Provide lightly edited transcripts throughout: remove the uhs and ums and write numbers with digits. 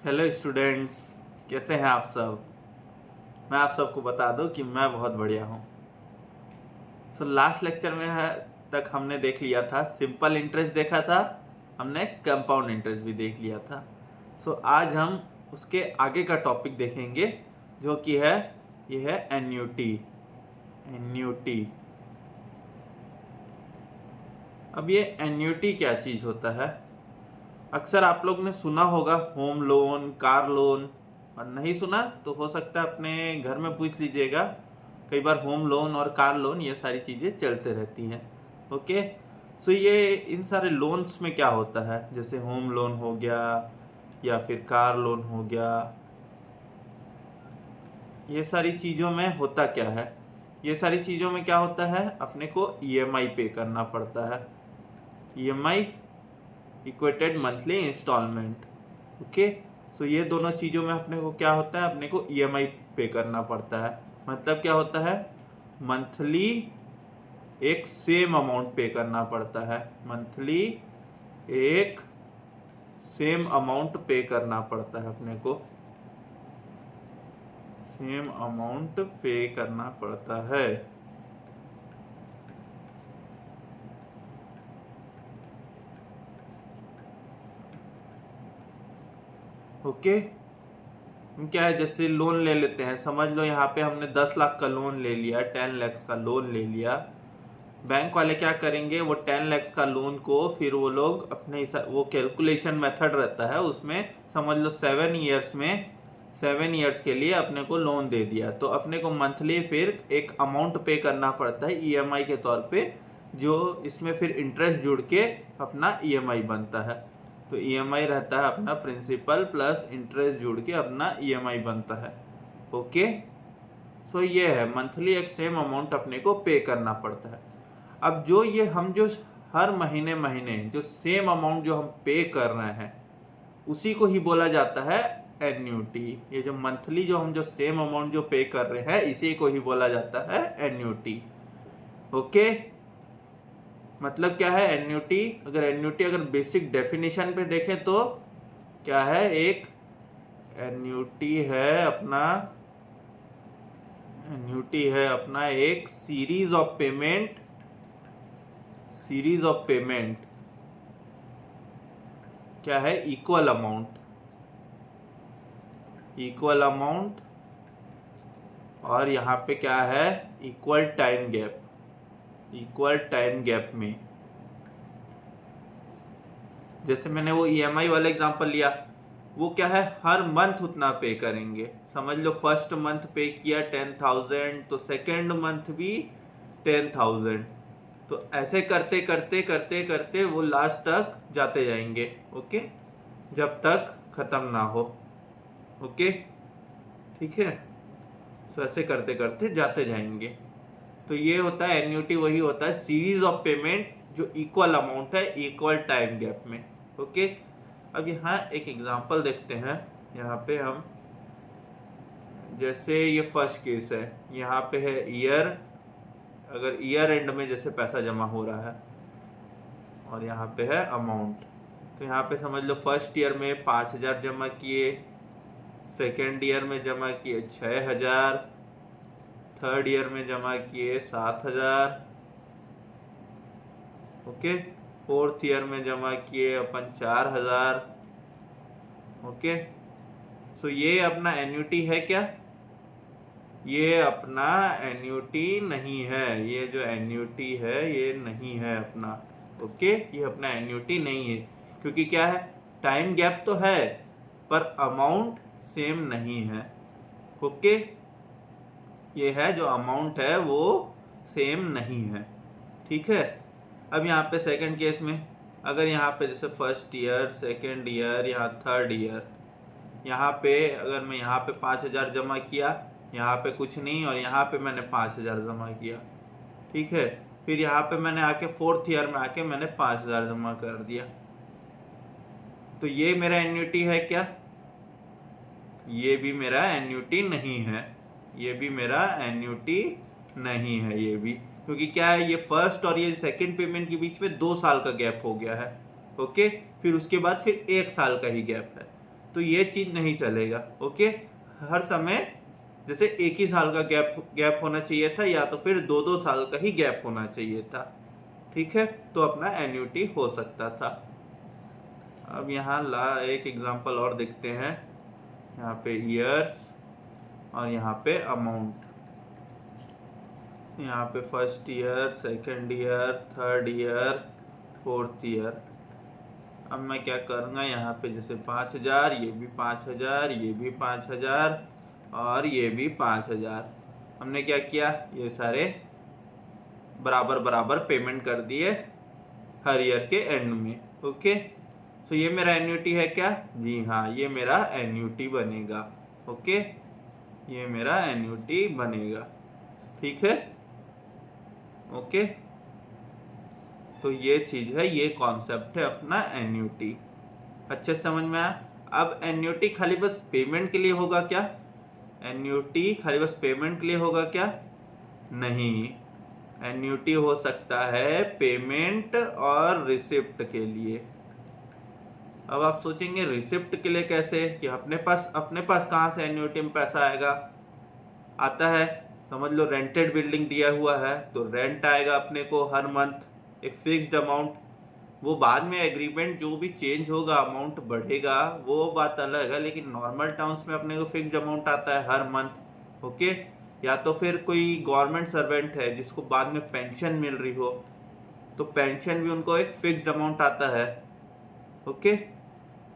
Hello students, कैसे हैं आप सब। मैं आप सबको बता दूं कि मैं बहुत बढ़िया हूं। लास्ट लेक्चर में तक हमने देख लिया था सिंपल इंटरेस्ट, देखा था हमने कंपाउंड इंटरेस्ट भी देख लिया था। आज हम उसके आगे का टॉपिक देखेंगे जो कि है ये है एन्युटी। एन्युटी। अब ये एन्युटी क्या चीज़ होता है। अक्सर आप लोग ने सुना होगा होम लोन, कार लोन, और नहीं सुना तो हो सकता है अपने घर में पूछ लीजिएगा। कई बार होम लोन और कार लोन ये सारी चीज़ें चलते रहती हैं। ओके। ये इन सारे लोन्स में क्या होता है, जैसे होम लोन हो गया या फिर कार लोन हो गया, ये सारी चीज़ों में होता क्या है। ये सारी चीज़ों में क्या होता है, अपने को ईएमआई पे करना पड़ता है। EMI equated monthly instalment. Okay. ये दोनों चीज़ों में अपने को क्या होता है, अपने को ईएमआई पे करना पड़ता है। मतलब क्या होता है, मंथली एक सेम अमाउंट पे करना पड़ता है। मंथली एक सेम अमाउंट पे करना पड़ता है, अपने को सेम अमाउंट पे करना पड़ता है। ओके। क्या है, जैसे लोन ले लेते हैं, समझ लो यहाँ पे हमने 10 लाख का लोन ले लिया, 10 लैक्स का लोन ले लिया। बैंक वाले क्या करेंगे, वो 10 लैक्स का लोन को फिर वो लोग अपने वो कैलकुलेशन मेथड रहता है उसमें, समझ लो 7 ईयर्स के लिए अपने को लोन दे दिया, तो अपने को मंथली फिर एक अमाउंट पे करना पड़ता है ईएमआई के तौर पे, जो इसमें फिर इंटरेस्ट जुड़ के अपना ईएमआई बनता है। तो ईएमआई रहता है अपना प्रिंसिपल प्लस इंटरेस्ट जुड़ के अपना ईएमआई बनता है। ओके। ये है मंथली एक सेम अमाउंट अपने को पे करना पड़ता है। अब जो हर महीने महीने जो सेम अमाउंट जो हम पे कर रहे हैं उसी को ही बोला जाता है एन्युटी। ये जो मंथली जो सेम अमाउंट जो पे कर रहे हैं इसी को ही बोला जाता है एन्युटी। ओके। मतलब क्या है एन्युटी, अगर बेसिक डेफिनेशन पे देखें तो क्या है, एक एन्युटी है अपना एक सीरीज ऑफ पेमेंट क्या है, इक्वल अमाउंट और यहाँ पे क्या है, इक्वल टाइम गैप में। जैसे मैंने वो ईएमआई वाला एग्जांपल लिया, वो क्या है, हर मंथ उतना पे करेंगे। समझ लो फर्स्ट मंथ पे किया 10,000 तो सेकेंड मंथ भी 10,000, तो ऐसे करते करते करते करते वो लास्ट तक जाते जाएंगे। ओके। जब तक खत्म ना हो। ओके। ठीक है। ऐसे करते करते जाते जाएंगे। तो ये होता है एन्युटी, वही होता है सीरीज ऑफ पेमेंट जो इक्वल अमाउंट है इक्वल टाइम गैप में। ओके। अब यहाँ एक एग्जांपल देखते हैं। यहाँ पे हम जैसे ये फर्स्ट केस है, यहाँ पे है ईयर, अगर ईयर एंड में जैसे पैसा जमा हो रहा है और यहाँ पे है अमाउंट, तो यहाँ पे समझ लो फर्स्ट ईयर में 5,000 जमा किए, सेकेंड ईयर में जमा किए 6,000, थर्ड ईयर में जमा किए 7,000। ओके। फोर्थ ईयर में जमा किए अपन 4,000। ओके। ये अपना एन्युटी है क्या, ये अपना एन्युटी नहीं है। ये जो एन्युटी है ये नहीं है अपना। ओके। ये अपना एन्युटी नहीं है, क्योंकि क्या है, टाइम गैप तो है पर अमाउंट सेम नहीं है। ओके। ये है जो अमाउंट है वो सेम नहीं है। ठीक है। अब यहाँ पे सेकंड केस में, अगर यहाँ पे जैसे फर्स्ट ईयर, सेकंड ईयर, यहाँ थर्ड ईयर, यहाँ पे अगर मैं यहाँ पे 5,000 जमा किया, यहाँ पे कुछ नहीं, और यहाँ पे मैंने 5,000 जमा किया। ठीक है। फिर यहाँ पे मैंने आके फोर्थ ईयर में आके मैंने 5,000 जमा कर दिया, तो ये मेरा एन्युटी है क्या, ये भी मेरा एन्युटी नहीं है। ये भी मेरा एन्युटी नहीं है ये भी, क्योंकि क्या है, ये फर्स्ट और ये सेकंड पेमेंट के बीच में 2 साल का गैप हो गया है। ओके। फिर उसके बाद फिर 1 साल का ही गैप है। तो ये चीज नहीं चलेगा। ओके, हर समय जैसे एक ही साल का गैप होना चाहिए था, या तो फिर 2-2 साल का ही गैप होना चाहिए था। ठीक है, तो अपना एन्युटी हो सकता था। अब यहाँ एक एग्जांपल और देखते हैं। यहाँ पे ईयर्स और यहाँ पे अमाउंट। यहाँ पे first year, second year, third year, fourth year. अब मैं क्या करूँगा, यहाँ पे जैसे 5,000, ये भी 5,000, ये भी 5,000 और ये भी 5,000। हमने क्या किया, ये सारे बराबर बराबर पेमेंट कर दिए हर ईयर के एंड में। ओके, सो ये मेरा एन्युटी है क्या? जी हाँ, ये मेरा एन्युटी बनेगा। ओके, ये मेरा एन्युटी बनेगा। ठीक है, ओके, तो ये चीज है, ये कॉन्सेप्ट है अपना एन्युटी। अच्छे समझ में आया? अब एन्युटी खाली बस पेमेंट के लिए होगा क्या? एन्युटी खाली बस पेमेंट के लिए होगा क्या? नहीं, एन्युटी हो सकता है पेमेंट और रिसिप्ट के लिए। अब आप सोचेंगे रिसिप्ट के लिए कैसे, कि अपने पास कहाँ से एन्युटी में पैसा आएगा? आता है, समझ लो रेंटेड बिल्डिंग दिया हुआ है तो रेंट आएगा अपने को हर मंथ एक फिक्स्ड अमाउंट। वो बाद में एग्रीमेंट जो भी चेंज होगा, अमाउंट बढ़ेगा, वो बात अलग है, लेकिन नॉर्मल टर्म्स में अपने को फिक्स्ड अमाउंट आता है हर मंथ। ओके, या तो फिर कोई गवर्नमेंट सर्वेंट है जिसको बाद में पेंशन मिल रही हो, तो पेंशन भी उनको एक फिक्स्ड अमाउंट आता है। ओके,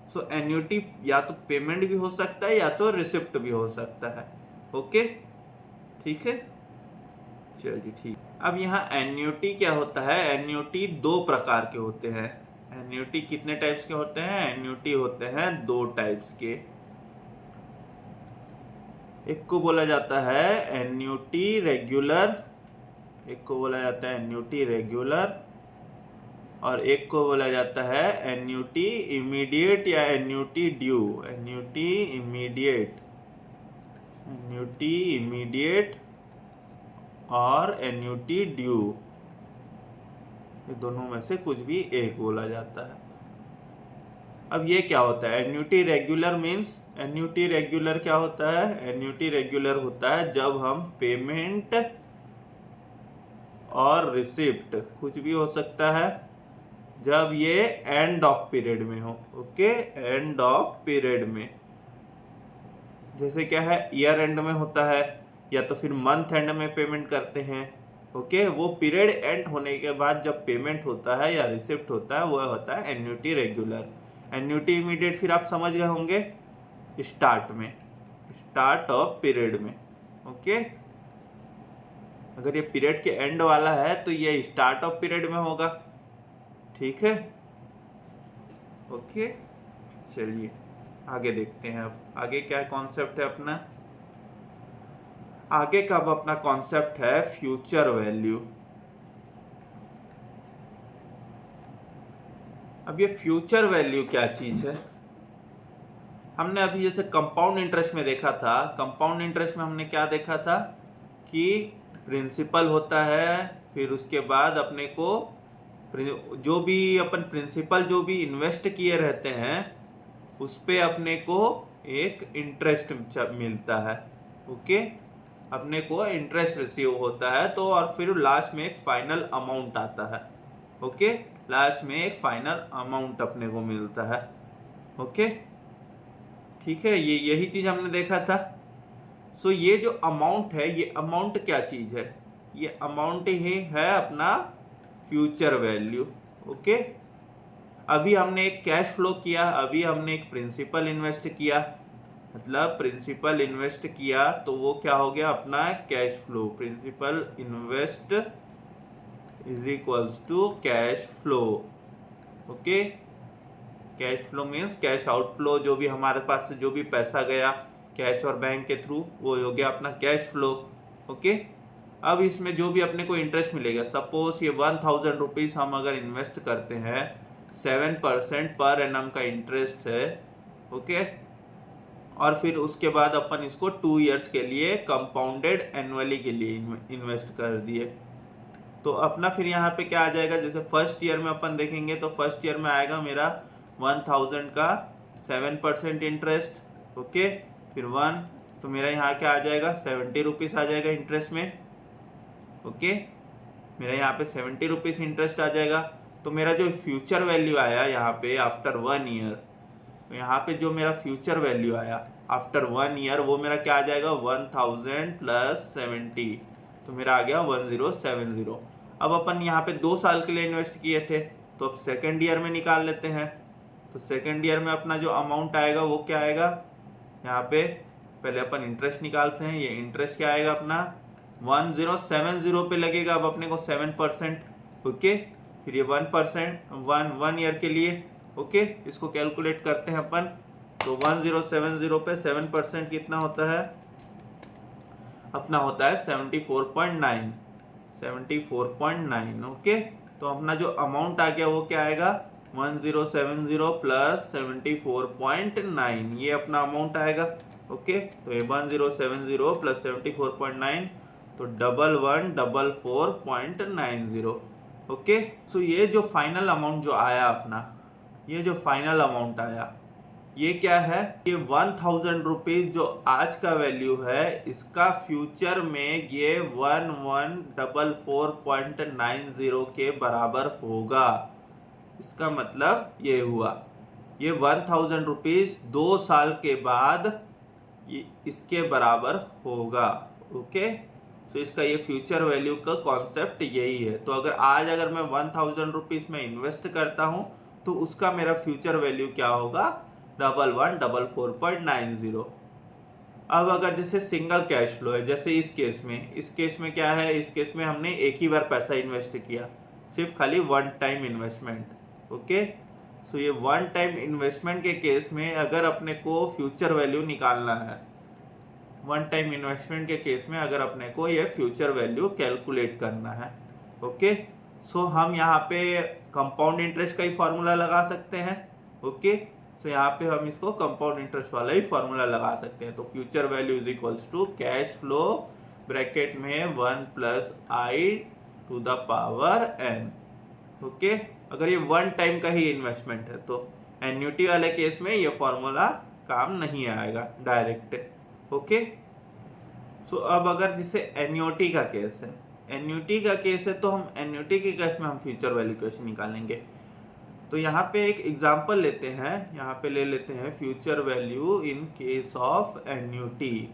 सो एन्युटी या तो पेमेंट भी हो सकता है या तो रिसिप्ट भी हो सकता है। ओके, ठीक है, चलिए ठीक। अब यहाँ एन्युटी क्या होता है? एन्युटी 2 प्रकार के होते हैं। एन्युटी कितने टाइप्स के होते हैं? एन्युटी होते हैं 2 टाइप्स के। एक को बोला जाता है एन्युटी रेगुलर, एक को बोला जाता है एन्युटी रेगुलर, और एक को बोला जाता है एन्युटी इमीडिएट या एन्युटी ड्यू। एन्युटी इमीडिएट और एन्युटी ड्यू, ये दोनों में से कुछ भी एक बोला जाता है। अब ये क्या होता है? Annuity regular means, annuity regular क्या होता है? एन्युटी रेगुलर होता है जब हम पेमेंट और रिसिप्ट, कुछ भी हो सकता है, जब ये एंड ऑफ पीरियड में हो। ओके, एंड ऑफ पीरियड में, जैसे क्या है, ईयर एंड में होता है या तो फिर मंथ एंड में पेमेंट करते हैं। ओके, वो पीरियड एंड होने के बाद जब पेमेंट होता है या रिसिप्ट होता है, वो होता है एन्युटी रेगुलर। एन्युटी इमीडिएट फिर आप समझ गए होंगे, स्टार्ट ऑफ पीरियड में। ओके, अगर ये पीरियड के एंड वाला है तो ये स्टार्ट ऑफ पीरियड में होगा। ठीक है, ओके, चलिए आगे देखते हैं। अब आगे क्या कॉन्सेप्ट है अपना? आगे का अब अपना कॉन्सेप्ट है फ्यूचर वैल्यू। अब ये फ्यूचर वैल्यू क्या चीज है? हमने अभी जैसे कंपाउंड इंटरेस्ट में देखा था, कंपाउंड इंटरेस्ट में हमने क्या देखा था कि प्रिंसिपल होता है, फिर उसके बाद अपने को जो भी अपन प्रिंसिपल जो भी इन्वेस्ट किए रहते हैं उस पे अपने को एक इंटरेस्ट मिलता है। ओके, अपने को इंटरेस्ट रिसीव होता है, तो और फिर लास्ट में एक फाइनल अमाउंट आता है। ओके, लास्ट में एक फाइनल अमाउंट अपने को मिलता है। ओके, ठीक है, यही चीज हमने देखा था। सो ये जो अमाउंट है, ये अमाउंट क्या चीज है? ये अमाउंट ही है अपना फ्यूचर वैल्यू। ओके, अभी हमने एक कैश फ्लो किया, अभी हमने एक प्रिंसिपल इन्वेस्ट किया, मतलब प्रिंसिपल इन्वेस्ट किया तो वो क्या हो गया अपना cash flow. Principal invest is equals to cash flow. Okay, cash flow means cash outflow, जो भी हमारे पास से जो भी पैसा गया कैश और बैंक के थ्रू, वो हो गया अपना कैश फ्लो। ओके, अब इसमें जो भी अपने को इंटरेस्ट मिलेगा, सपोज ये 1000 रुपीज हम अगर इन्वेस्ट करते हैं, 7% पर एनम का इंटरेस्ट है। ओके, और फिर उसके बाद अपन इसको 2 इयर्स के लिए कंपाउंडेड एनुअली के लिए इन्वेस्ट कर दिए, तो अपना फिर यहाँ पे क्या आ जाएगा? जैसे फर्स्ट ईयर में अपन देखेंगे तो फर्स्ट ईयर में आएगा मेरा 1000 का 7% इंटरेस्ट। ओके, फिर 1, तो मेरा यहाँ क्या आ जाएगा 70 रुपीज़ आ जाएगा इंटरेस्ट में। ओके, मेरा यहाँ पे 70 रुपीज़ इंटरेस्ट आ जाएगा। तो मेरा जो फ्यूचर वैल्यू आया यहाँ पे आफ्टर 1 ईयर, तो यहाँ पे जो मेरा फ्यूचर वैल्यू आया आफ्टर 1 ईयर वो मेरा क्या आ जाएगा 1000 प्लस 70, तो मेरा आ गया 1070। अब अपन यहाँ पे 2 साल के लिए इन्वेस्ट किए थे, तो अब सेकेंड ईयर में निकाल लेते हैं। तो सेकेंड ईयर में अपना जो अमाउंट आएगा वो क्या आएगा, यहाँ पे पहले अपन इंटरेस्ट निकालते हैं। ये इंटरेस्ट क्या आएगा अपना 1070 पे लगेगा अब अपने को 7%। ओके, फिर ये 1% 1 ईयर के लिए। ओके, इसको कैलकुलेट करते हैं अपन। तो 1070 पे 7% कितना होता है अपना, होता है 74.9। 74.9। ओके, तो अपना जो अमाउंट आ गया वो क्या आएगा 1070 प्लस 74.9, ये अपना अमाउंट आएगा। ओके, तो ये 1070 प्लस 74.9, तो 1144.90। ओके, सो ये जो फाइनल अमाउंट जो आया अपना, ये जो फाइनल अमाउंट आया ये क्या है, ये 1000 रुपीज जो आज का वैल्यू है इसका फ्यूचर में ये 1144.90 के बराबर होगा। इसका मतलब ये हुआ, ये 1000 रुपीज 2 साल के बाद ये इसके बराबर होगा। ओके, तो इसका ये फ्यूचर वैल्यू का कॉन्सेप्ट यही है। तो अगर मैं 1000 रुपीज में इन्वेस्ट करता हूं तो उसका मेरा फ्यूचर वैल्यू क्या होगा 1144.90। अब अगर जैसे सिंगल कैश फ्लो है, जैसे इस केस में क्या है, इस केस में हमने एक ही बार पैसा इन्वेस्ट किया, सिर्फ खाली one time investment. Okay, so ये वन टाइम इन्वेस्टमेंट के केस में अगर अपने को फ्यूचर वैल्यू निकालना है, वन टाइम इन्वेस्टमेंट के केस में अगर अपने को ये फ्यूचर वैल्यू कैलकुलेट करना है, ओके, सो हम यहाँ पे कंपाउंड इंटरेस्ट का ही फॉर्मूला लगा सकते हैं। ओके, सो यहाँ पे हम इसको कंपाउंड इंटरेस्ट वाला ही फॉर्मूला लगा सकते हैं। तो future value is equals to cash flow bracket में 1 plus I to the power n। Okay, अगर ये वन टाइम का ही इन्वेस्टमेंट है तो एन्युटी वाले केस में ये फॉर्मूला काम नहीं आएगा डायरेक्ट। ओके, सो अब अगर जैसे एन्युटी का केस है, एन्युटी का केस है तो हम एन्युटी के केस में हम फ्यूचर वैल्यू कैसे निकालेंगे। तो यहाँ पे एक एग्जांपल लेते हैं, यहाँ पे ले लेते हैं future value in case of annuity.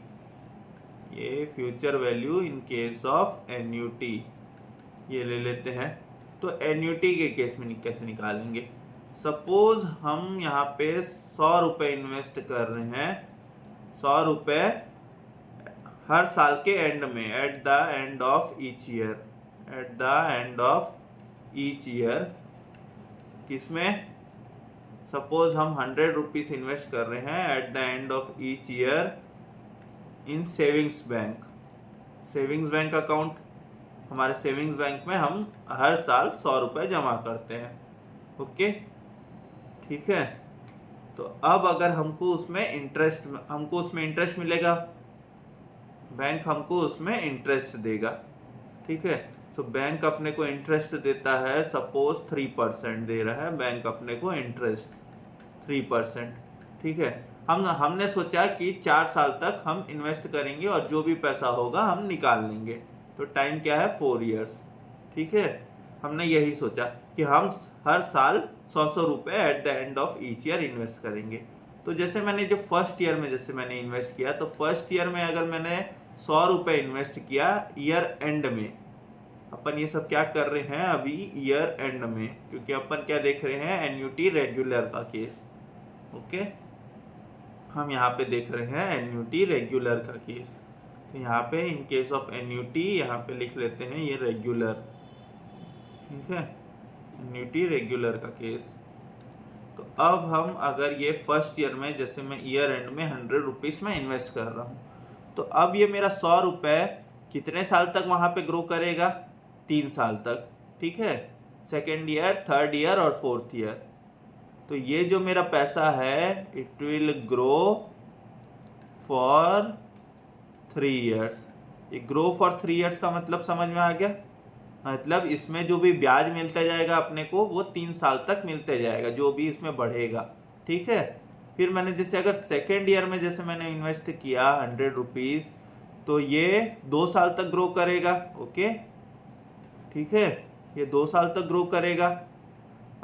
ये future value in case of annuity ये ले लेते हैं। तो एन्युटी के केस में कैसे निकालेंगे। सपोज हम यहाँ पे 100 रुपये इन्वेस्ट कर रहे हैं, 100 रुपये हर साल के एंड में, at the end of each year, at the end of each year. किसमें, सपोज हम 100 रुपीज इन्वेस्ट कर रहे हैं at the end of each year in savings bank. Savings bank account, हमारे सेविंग्स बैंक में हम हर साल 100 रुपये जमा करते हैं। ओके, ठीक है। तो अब अगर हमको उसमें इंटरेस्ट मिलेगा, बैंक हमको उसमें इंटरेस्ट देगा। ठीक है, सो बैंक अपने को इंटरेस्ट देता है, सपोज 3% दे रहा है बैंक अपने को इंटरेस्ट 3%। ठीक है, हमने सोचा कि 4 साल तक हम इन्वेस्ट करेंगे और जो भी पैसा होगा हम निकाल लेंगे। तो टाइम क्या है 4 इयर्स। ठीक है, हमने यही सोचा कि हम हर साल 100 रुपये at the end of each year invest करेंगे। तो जैसे मैंने जो फर्स्ट ईयर में जैसे मैंने इन्वेस्ट किया, तो फर्स्ट ईयर में अगर मैंने 100 रुपये इन्वेस्ट किया ईयर एंड में, अपन ये सब क्या कर रहे हैं अभी ईयर एंड में, क्योंकि अपन क्या देख रहे हैं एन्युटी रेगुलर का केस। ओके, हम यहाँ पे देख रहे हैं एन्युटी रेगुलर का केस। तो यहाँ पे इन केस ऑफ एन्युटी यहाँ पे लिख लेते हैं ये रेगुलर। ठीक है, एन्युटी रेगुलर का केस। तो अब हम अगर ये फर्स्ट ईयर में जैसे मैं ईयर एंड में 100 रुपीज़ में इन्वेस्ट कर रहा हूँ, तो अब ये मेरा 100 रुपये कितने साल तक वहाँ पे ग्रो करेगा, 3 साल तक। ठीक है, सेकेंड ईयर, थर्ड ईयर और फोर्थ ईयर। तो ये जो मेरा पैसा है it will grow for 3 years. ये ग्रो फॉर 3 इयर्स का मतलब समझ में आ गया, मतलब इसमें जो भी ब्याज मिलता जाएगा अपने को वो 3 साल तक मिलते जाएगा, जो भी इसमें बढ़ेगा। ठीक है, फिर मैंने जैसे अगर सेकेंड ईयर में जैसे मैंने इन्वेस्ट किया 100 रुपीज़, तो ये 2 साल तक ग्रो करेगा। ओके, ठीक है, ये 2 साल तक ग्रो करेगा।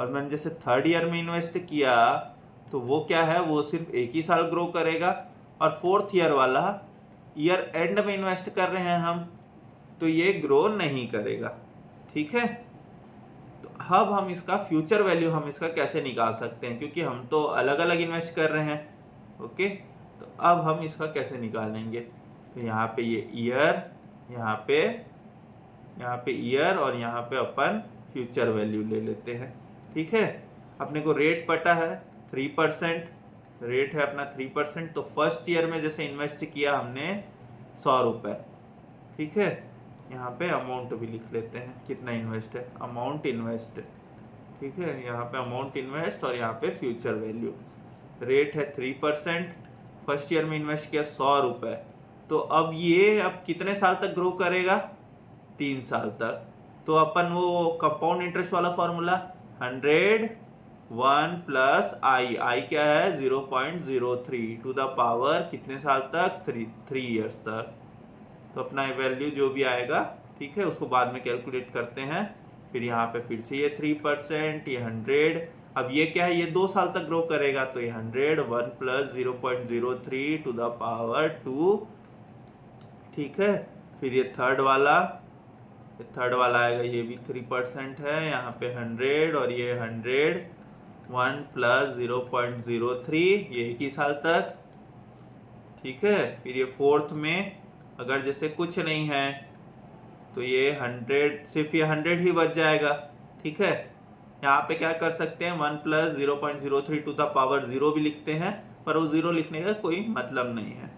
और मैंने जैसे थर्ड ईयर में इन्वेस्ट किया तो वो क्या है, वो सिर्फ 1 ही साल ग्रो करेगा। और फोर्थ ईयर वाला ईयर एंड में इन्वेस्ट कर रहे हैं हम, तो ये ग्रो नहीं करेगा। ठीक है, तो अब हम इसका फ्यूचर वैल्यू हम इसका कैसे निकाल सकते हैं, क्योंकि हम तो अलग अलग इन्वेस्ट कर रहे हैं। ओके, तो अब हम इसका कैसे निकालेंगे, तो यहाँ पे ये ईयर, यहाँ पे ईयर, और यहाँ पे अपन फ्यूचर वैल्यू ले लेते हैं। ठीक है, अपने को रेट पता है 3%, रेट है अपना 3%। तो फर्स्ट ईयर में जैसे इन्वेस्ट किया हमने 100 रुपये। ठीक है, यहाँ पे अमाउंट भी लिख लेते हैं, कितना इन्वेस्ट है, अमाउंट इन्वेस्ट। ठीक है, यहाँ पे अमाउंट इन्वेस्ट और यहाँ पे फ्यूचर वैल्यू। रेट है 3%, फर्स्ट ईयर में इन्वेस्ट किया 100 रुपये। तो अब ये अब कितने साल तक ग्रो करेगा, 3 साल तक। तो अपन वो कंपाउंड इंटरेस्ट वाला फॉर्मूला 101 प्लस आई क्या है 0.03 टू द पावर कितने साल तक, 3 ईयर्स तक। तो अपना वैल्यू जो भी आएगा, ठीक है, उसको बाद में कैलकुलेट करते हैं। फिर यहाँ पे फिर से ये 3%, ये 100। अब ये क्या है, ये 2 साल तक ग्रो करेगा, तो ये 101 प्लस 0.03 टू द पावर 2। ठीक है, फिर ये थर्ड वाला आएगा, ये भी 3% है, यहाँ पे 100 और ये 101 प्लस 0.03, ये 1 ही साल तक। ठीक है, फिर ये फोर्थ में अगर जैसे कुछ नहीं है तो ये 100, सिर्फ ये 100 ही बच जाएगा। ठीक है, यहाँ पे क्या कर सकते हैं, 1 प्लस 0.03 टू द पावर 0 भी लिखते हैं, पर वो 0 लिखने का कोई मतलब नहीं है।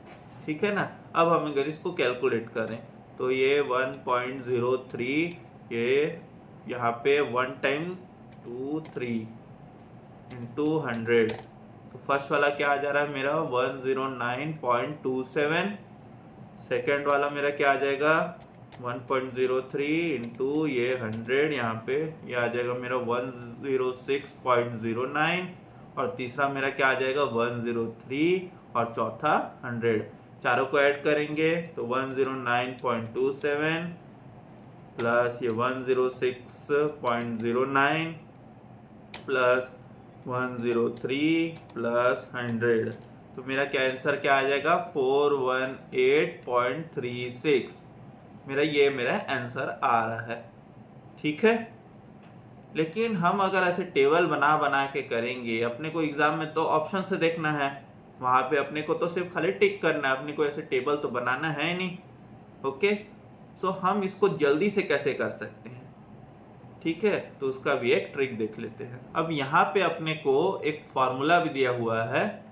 ठीक है ना। अब हम अगर इसको कैलकुलेट करें तो ये 1.03, ये यहाँ पे 1 टाइम 2 3 इंटू 100, तो फर्स्ट वाला क्या आ जा रहा है मेरा 109.27। सेकेंड वाला मेरा क्या आ जाएगा 1.03 इंटू ये 100, यहाँ पे ये आ जाएगा मेरा 106.09। और तीसरा मेरा क्या आ जाएगा 103 और चौथा 100। चारों को ऐड करेंगे तो 109.27 प्लस ये 106.09 प्लस 103 प्लस 100, तो मेरा क्या आंसर क्या आ जाएगा 418.36। मेरा आंसर आ रहा है। ठीक है, लेकिन हम अगर ऐसे टेबल बना के करेंगे, अपने को एग्जाम में तो ऑप्शन से देखना है, वहां पे अपने को तो सिर्फ खाली टिक करना है, अपने को ऐसे टेबल तो बनाना है नहीं। ओके, सो हम इसको जल्दी से कैसे कर सकते हैं, ठीक है, तो उसका भी एक ट्रिक देख लेते हैं। अब यहाँ पे अपने को एक फॉर्मूला भी दिया हुआ है।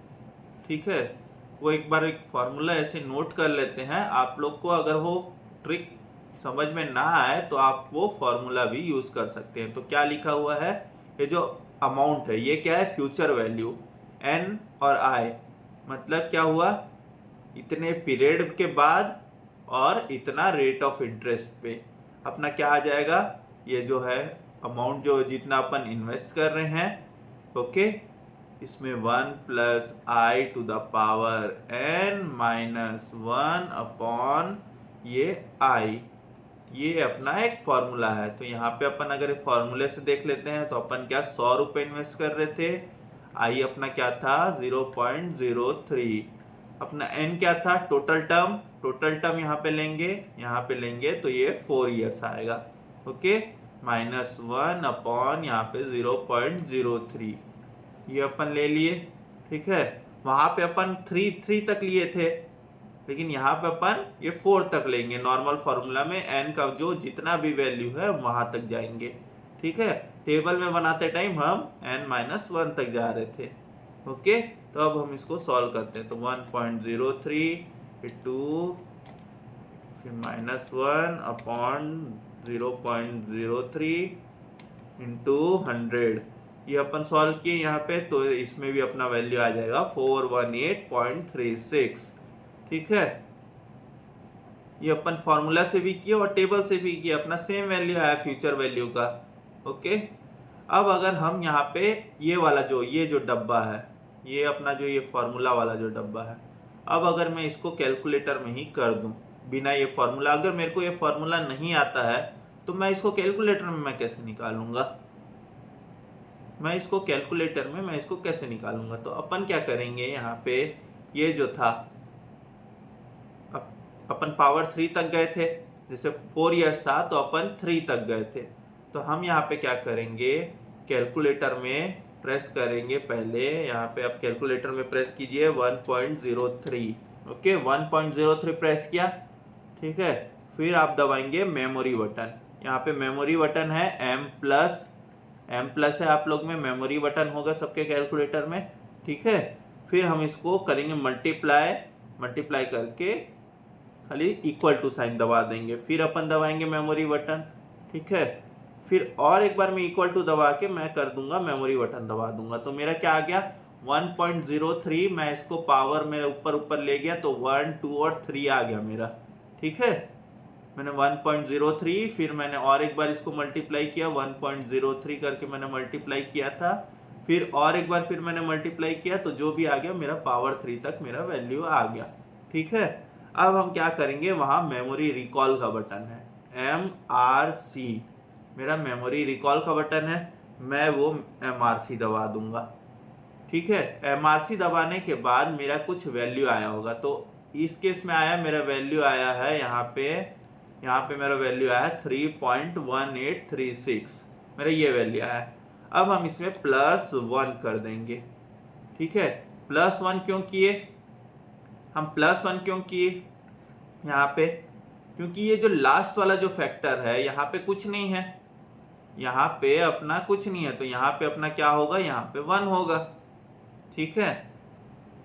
ठीक है, वो एक बार एक फॉर्मूला ऐसे नोट कर लेते हैं। आप लोग को अगर वो ट्रिक समझ में ना आए तो आप वो फॉर्मूला भी यूज कर सकते हैं। तो क्या लिखा हुआ है, ये जो अमाउंट है ये क्या है, फ्यूचर वैल्यू, एन और आई, मतलब क्या हुआ, इतने पीरियड के बाद और इतना रेट ऑफ इंटरेस्ट पे अपना क्या आ जाएगा, ये जो है अमाउंट जो जितना अपन इन्वेस्ट कर रहे हैं। ओके, इसमें 1 plus I to the power n minus 1 upon ये आई, ये अपना एक फॉर्मूला है। तो यहाँ पे अपन अगर फॉर्मूले से देख लेते हैं तो अपन क्या 100 रुपये इन्वेस्ट कर रहे थे, आई अपना क्या था 0.03, अपना n क्या था टोटल टर्म यहाँ पे लेंगे तो ये 4 ईयर्स आएगा। ओके, माइनस 1 अपॉन यहाँ पे 0.03, ये अपन ले लिए। ठीक है, वहां पे अपन 3 तक लिए थे, लेकिन यहाँ पे अपन ये 4 तक लेंगे। नॉर्मल फॉर्मूला में n का जो जितना भी वैल्यू है वहां तक जाएंगे। ठीक है, टेबल में बनाते टाइम हम n-1 तक जा रहे थे। ओके, तो अब हम इसको सॉल्व करते हैं। तो 1.03 टू फिर -1 अपॉन 0.03 इंटू 100, ये अपन सॉल्व किए यहाँ पे, तो इसमें भी अपना वैल्यू आ जाएगा 418.36। ठीक है, ये अपन फॉर्मूला से भी किया और टेबल से भी किया, अपना सेम वैल्यू आया फ्यूचर वैल्यू का। ओके, अब अगर हम यहाँ पे ये वाला ये जो डब्बा है, ये अपना जो ये फॉर्मूला वाला जो डब्बा है। अब अगर मैं इसको कैलकुलेटर में ही कर दूं बिना ये फॉर्मूला, अगर मेरे को ये फॉर्मूला नहीं आता है तो मैं इसको कैलकुलेटर में मैं कैसे निकालूंगा? मैं इसको कैलकुलेटर में मैं इसको कैसे निकालूंगा? तो अपन क्या करेंगे, यहाँ पे ये जो था अपन पावर 3 तक गए थे, जैसे 4 इयर्स था तो अपन 3 तक गए थे। तो हम यहाँ पे क्या करेंगे, कैलकुलेटर में प्रेस करेंगे। पहले यहाँ पे आप कैलकुलेटर में प्रेस कीजिए 1.03। ओके, 1.03 प्रेस किया, ठीक है। फिर आप दबाएंगे मेमोरी बटन। यहाँ पे मेमोरी बटन है M+ है, आप लोग में मेमोरी बटन होगा सबके कैलकुलेटर में, ठीक है। फिर हम इसको करेंगे मल्टीप्लाई करके खाली इक्वल टू साइन दबा देंगे। फिर अपन दबाएंगे मेमोरी बटन, ठीक है। फिर और एक बार मैं इक्वल टू दबा के मैं कर दूंगा मेमोरी बटन दबा दूंगा। तो मेरा क्या आ गया 1.03। मैं इसको पावर मेरे ऊपर ले गया तो 1, 2 और 3 आ गया मेरा, ठीक है। मैंने 1.03, फिर मैंने और एक बार इसको मल्टीप्लाई किया, 1.03 करके मैंने मल्टीप्लाई किया था। फिर और एक बार फिर मैंने मल्टीप्लाई किया तो जो भी आ गया मेरा पावर 3 तक मेरा वैल्यू आ गया, ठीक है। अब हम क्या करेंगे, वहां मेमोरी रिकॉल का बटन है MRC, मेरा मेमोरी रिकॉल का बटन है, मैं वो MRC दबा दूंगा, ठीक है। MRC दबाने के बाद मेरा कुछ वैल्यू आया होगा। तो इस केस में आया, मेरा वैल्यू आया है यहाँ पे मेरा वैल्यू आया है 3.1836, मेरा ये वैल्यू आया है। अब हम इसमें +1 कर देंगे, ठीक है। +1 क्यों किए हम, +1 क्यों किए यहाँ पे, क्योंकि ये जो लास्ट वाला जो फैक्टर है यहाँ पे कुछ नहीं है, यहाँ पे अपना कुछ नहीं है, तो यहाँ पे अपना क्या होगा, यहाँ पे 1 होगा, ठीक है।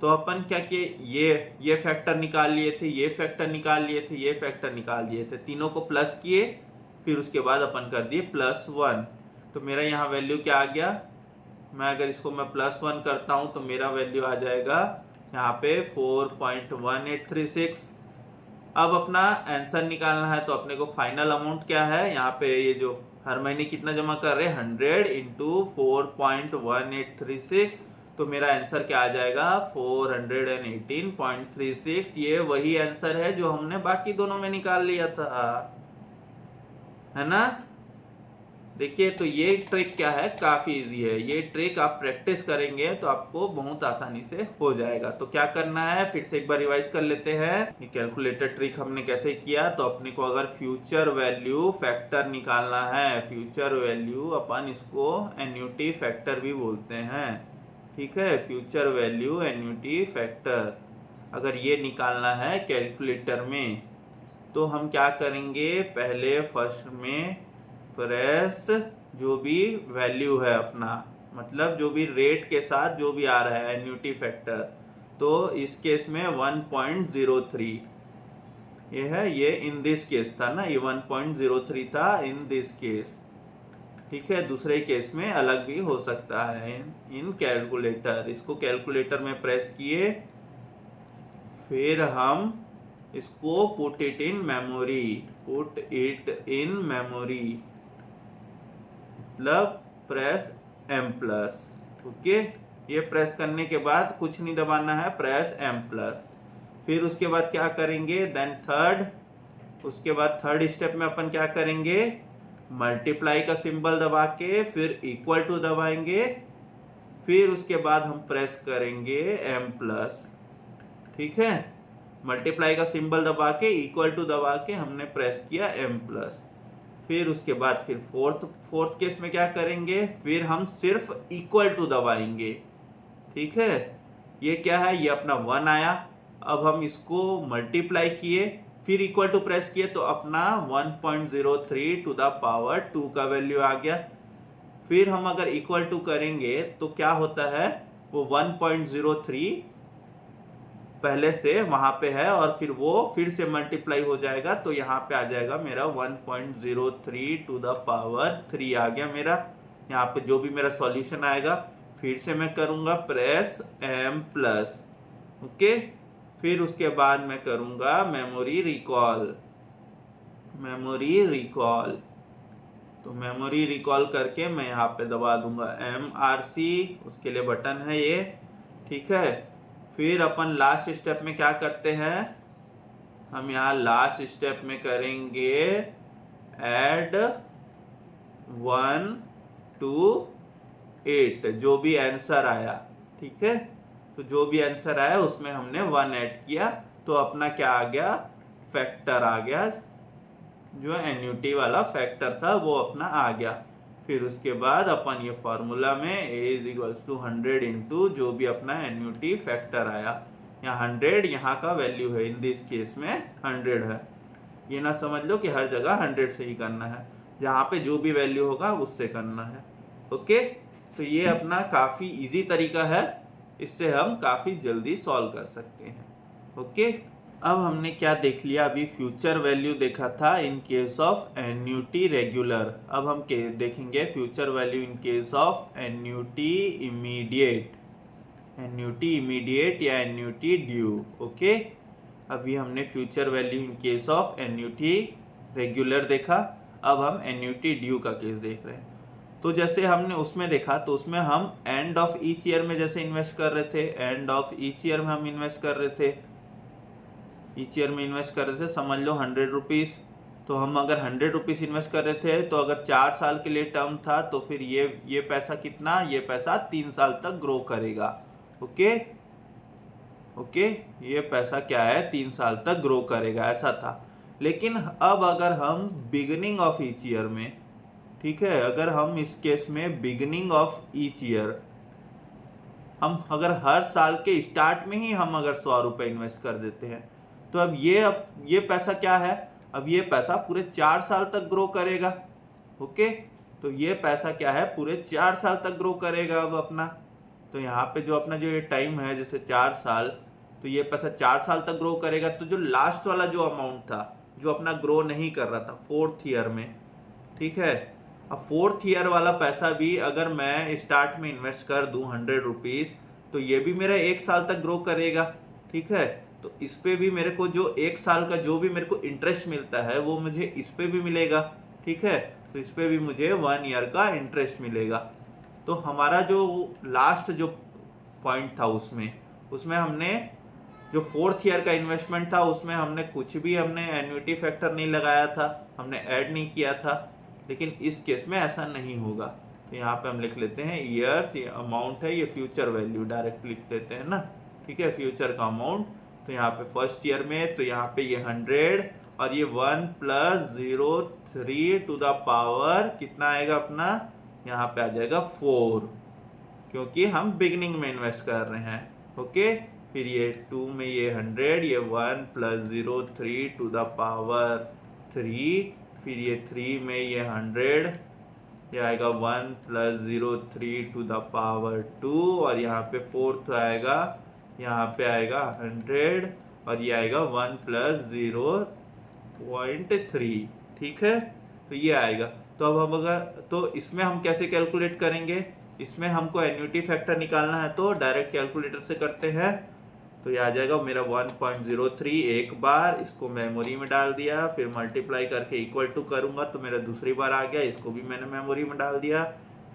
तो अपन क्या किए, ये फैक्टर निकाल लिए थे, ये फैक्टर निकाल लिए थे, ये फैक्टर निकाल लिए थे, तीनों को प्लस किए, फिर उसके बाद अपन कर दिए +1। तो मेरा यहाँ वैल्यू क्या आ गया, मैं अगर इसको मैं +1 करता हूँ तो मेरा वैल्यू आ जाएगा यहाँ पे 4.1836। अब अपना आंसर निकालना है, तो अपने को फाइनल अमाउंट क्या है, यहाँ पे ये जो हर महीने कितना जमा कर रहे हैं 100 इंटू 4.1836, तो मेरा आंसर क्या आ जाएगा 418.36। ये वही आंसर है जो हमने बाकी दोनों में निकाल लिया था, है ना। देखिए, तो ये ट्रिक क्या है, काफी इजी है। ये ट्रिक आप प्रैक्टिस करेंगे तो आपको बहुत आसानी से हो जाएगा। तो क्या करना है, फिर से एक बार रिवाइज कर लेते हैं। ये कैलकुलेटर ट्रिक हमने कैसे किया, तो अपने को अगर फ्यूचर वैल्यू फैक्टर निकालना है, फ्यूचर वैल्यू अपन इसको एन्युटी फैक्टर भी बोलते हैं, ठीक है। फ्यूचर वैल्यू एन्युटी फैक्टर अगर ये निकालना है कैलकुलेटर में, तो हम क्या करेंगे, पहले फर्स्ट में प्रेस जो भी वैल्यू है अपना, मतलब जो भी रेट के साथ जो भी आ रहा है एन्युटी फैक्टर, तो इस केस में 1.03 ये है, ये इन दिस केस था ना, ये 1.03 था इन दिस केस, ठीक है। दूसरे केस में अलग भी हो सकता है इन कैलकुलेटर। इसको कैलकुलेटर में प्रेस किए, फिर हम इसको पुट इट इन मेमोरी, मतलब प्रेस M+, ओके। ये प्रेस करने के बाद कुछ नहीं दबाना है, प्रेस M+। फिर उसके बाद क्या करेंगे, उसके बाद थर्ड स्टेप में अपन क्या करेंगे, मल्टीप्लाई का सिंबल दबा के फिर इक्वल टू दबाएंगे, फिर उसके बाद हम प्रेस करेंगे M+, ठीक है। मल्टीप्लाई का सिंबल दबा के इक्वल टू दबा के हमने प्रेस किया M+। फिर उसके बाद फिर फोर्थ केस में क्या करेंगे, फिर हम सिर्फ इक्वल टू दबाएंगे, ठीक है। ये क्या है, ये अपना 1 आया। अब हम इसको मल्टीप्लाई किए, फिर इक्वल टू प्रेस किए, तो अपना 1.03 टू द पावर 2 का वैल्यू आ गया। फिर हम अगर इक्वल टू करेंगे तो क्या होता है, वो 1.03 पहले से वहां पे है और फिर वो फिर से मल्टीप्लाई हो जाएगा, तो यहाँ पे आ जाएगा मेरा 1.03 टू द पावर 3 आ गया मेरा। यहाँ पे जो भी मेरा सॉल्यूशन आएगा, फिर से मैं करूंगा प्रेस M+, ओके। फिर उसके बाद मैं करूंगा मेमोरी रिकॉल, तो मेमोरी रिकॉल करके मैं यहाँ पे दबा दूंगा MRC, उसके लिए बटन है ये, ठीक है। फिर अपन लास्ट स्टेप में क्या करते हैं, हम यहाँ लास्ट स्टेप में करेंगे ऐड 1 to 8, जो भी आंसर आया, ठीक है। तो जो भी आंसर आया उसमें हमने 1 ऐड किया, तो अपना क्या आ गया, फैक्टर आ गया, जो एन्युटी वाला फैक्टर था वो अपना आ गया। फिर उसके बाद अपन ये फॉर्मूला में a = 100 इंटू जो भी अपना एन्युटी फैक्टर आया, यहाँ 100 यहाँ का वैल्यू है, इन दिस केस में 100 है। ये ना समझ लो कि हर जगह 100 से ही करना है, जहाँ पे जो भी वैल्यू होगा उससे करना है। ओके, तो ये अपना काफ़ी इजी तरीका है, इससे हम काफ़ी जल्दी सॉल्व कर सकते हैं। ओके, अब हमने क्या देख लिया, अभी फ्यूचर वैल्यू देखा था इन केस ऑफ एन्युटी रेगुलर। अब हम देखेंगे future value in case of annuity immediate, annuity immediate या एन्युटी ड्यू। ओके, अभी हमने future value in case of annuity regular देखा, अब हम एन्युटी ड्यू का केस देख रहे हैं। तो जैसे हमने उसमें देखा, तो उसमें हम एंड ऑफ ईच ईयर में जैसे इन्वेस्ट कर रहे थे, एंड ऑफ ईच ईयर में हम इन्वेस्ट कर रहे थे, ईच ईयर में इन्वेस्ट कर रहे थे, समझ लो 100 रुपीज़। तो हम अगर 100 रुपीज़ इन्वेस्ट कर रहे थे, तो अगर 4 साल के लिए टर्म था, तो फिर ये पैसा कितना, ये पैसा 3 साल तक ग्रो करेगा। ओके ओके, ये पैसा क्या है, 3 साल तक ग्रो करेगा, ऐसा था। लेकिन अब अगर हम बिगिनिंग ऑफ ईच ईयर में, ठीक है, अगर हम इस केस में बिगिनिंग ऑफ ईच ईयर, हम अगर हर साल के स्टार्ट में ही हम अगर 100 रुपये इन्वेस्ट कर देते हैं, तो अब ये पैसा क्या है, अब ये पैसा पूरे 4 साल तक ग्रो करेगा। ओके, तो ये पैसा क्या है, पूरे 4 साल तक ग्रो करेगा अब अपना। तो यहाँ पे जो अपना जो ये टाइम है, जैसे 4 साल, तो ये पैसा 4 साल तक ग्रो करेगा। तो जो लास्ट वाला जो अमाउंट था, जो अपना ग्रो नहीं कर रहा था 4th ईयर में, ठीक है, अब 4th ईयर वाला पैसा भी अगर मैं स्टार्ट में इन्वेस्ट कर दूं 100 रुपीज़, तो ये भी मेरा 1 साल तक ग्रो करेगा, ठीक है। तो इस पे भी मेरे को जो 1 साल का जो भी मेरे को इंटरेस्ट मिलता है, वो मुझे इस पे भी मिलेगा, ठीक है। तो इस पे भी मुझे 1 ईयर का इंटरेस्ट मिलेगा। तो हमारा जो लास्ट जो पॉइंट था, उसमें हमने जो 4th ईयर का इन्वेस्टमेंट था, उसमें हमने कुछ भी हमने एन्युटी फैक्टर नहीं लगाया था, हमने ऐड नहीं किया था। लेकिन इस केस में ऐसा नहीं होगा। तो यहाँ पे हम लिख लेते हैं ईयर्स, ये अमाउंट है, ये फ्यूचर वैल्यू डायरेक्ट लिख देते हैं ना, ठीक है, फ्यूचर का अमाउंट। तो यहाँ पे फर्स्ट ईयर में, तो यहाँ पे ये 100 और ये 1 + 0.3 टू द पावर कितना आएगा अपना, यहाँ पे आ जाएगा 4, क्योंकि हम बिगनिंग में इन्वेस्ट कर रहे हैं। ओके, फिर ये 2 में ये 100, ये 1 + 0.3 टू द पावर 3, फिर ये 3 में ये 100, ये आएगा 1 + 0.3 टू द पावर 2, और यहाँ पे 4th आएगा, यहाँ पे आएगा 100, और ये आएगा 1 + 0.3, ठीक है। तो ये आएगा। तो अब हम अगर, तो इसमें हम कैसे कैलकुलेट करेंगे, इसमें हमको एन्युटी फैक्टर निकालना है, तो डायरेक्ट कैलकुलेटर से करते हैं। तो ये आ जाएगा मेरा 1.03, एक बार इसको मेमोरी में डाल दिया, फिर मल्टीप्लाई करके इक्वल टू करूंगा तो मेरा दूसरी बार आ गया, इसको भी मैंने मेमोरी में डाल दिया,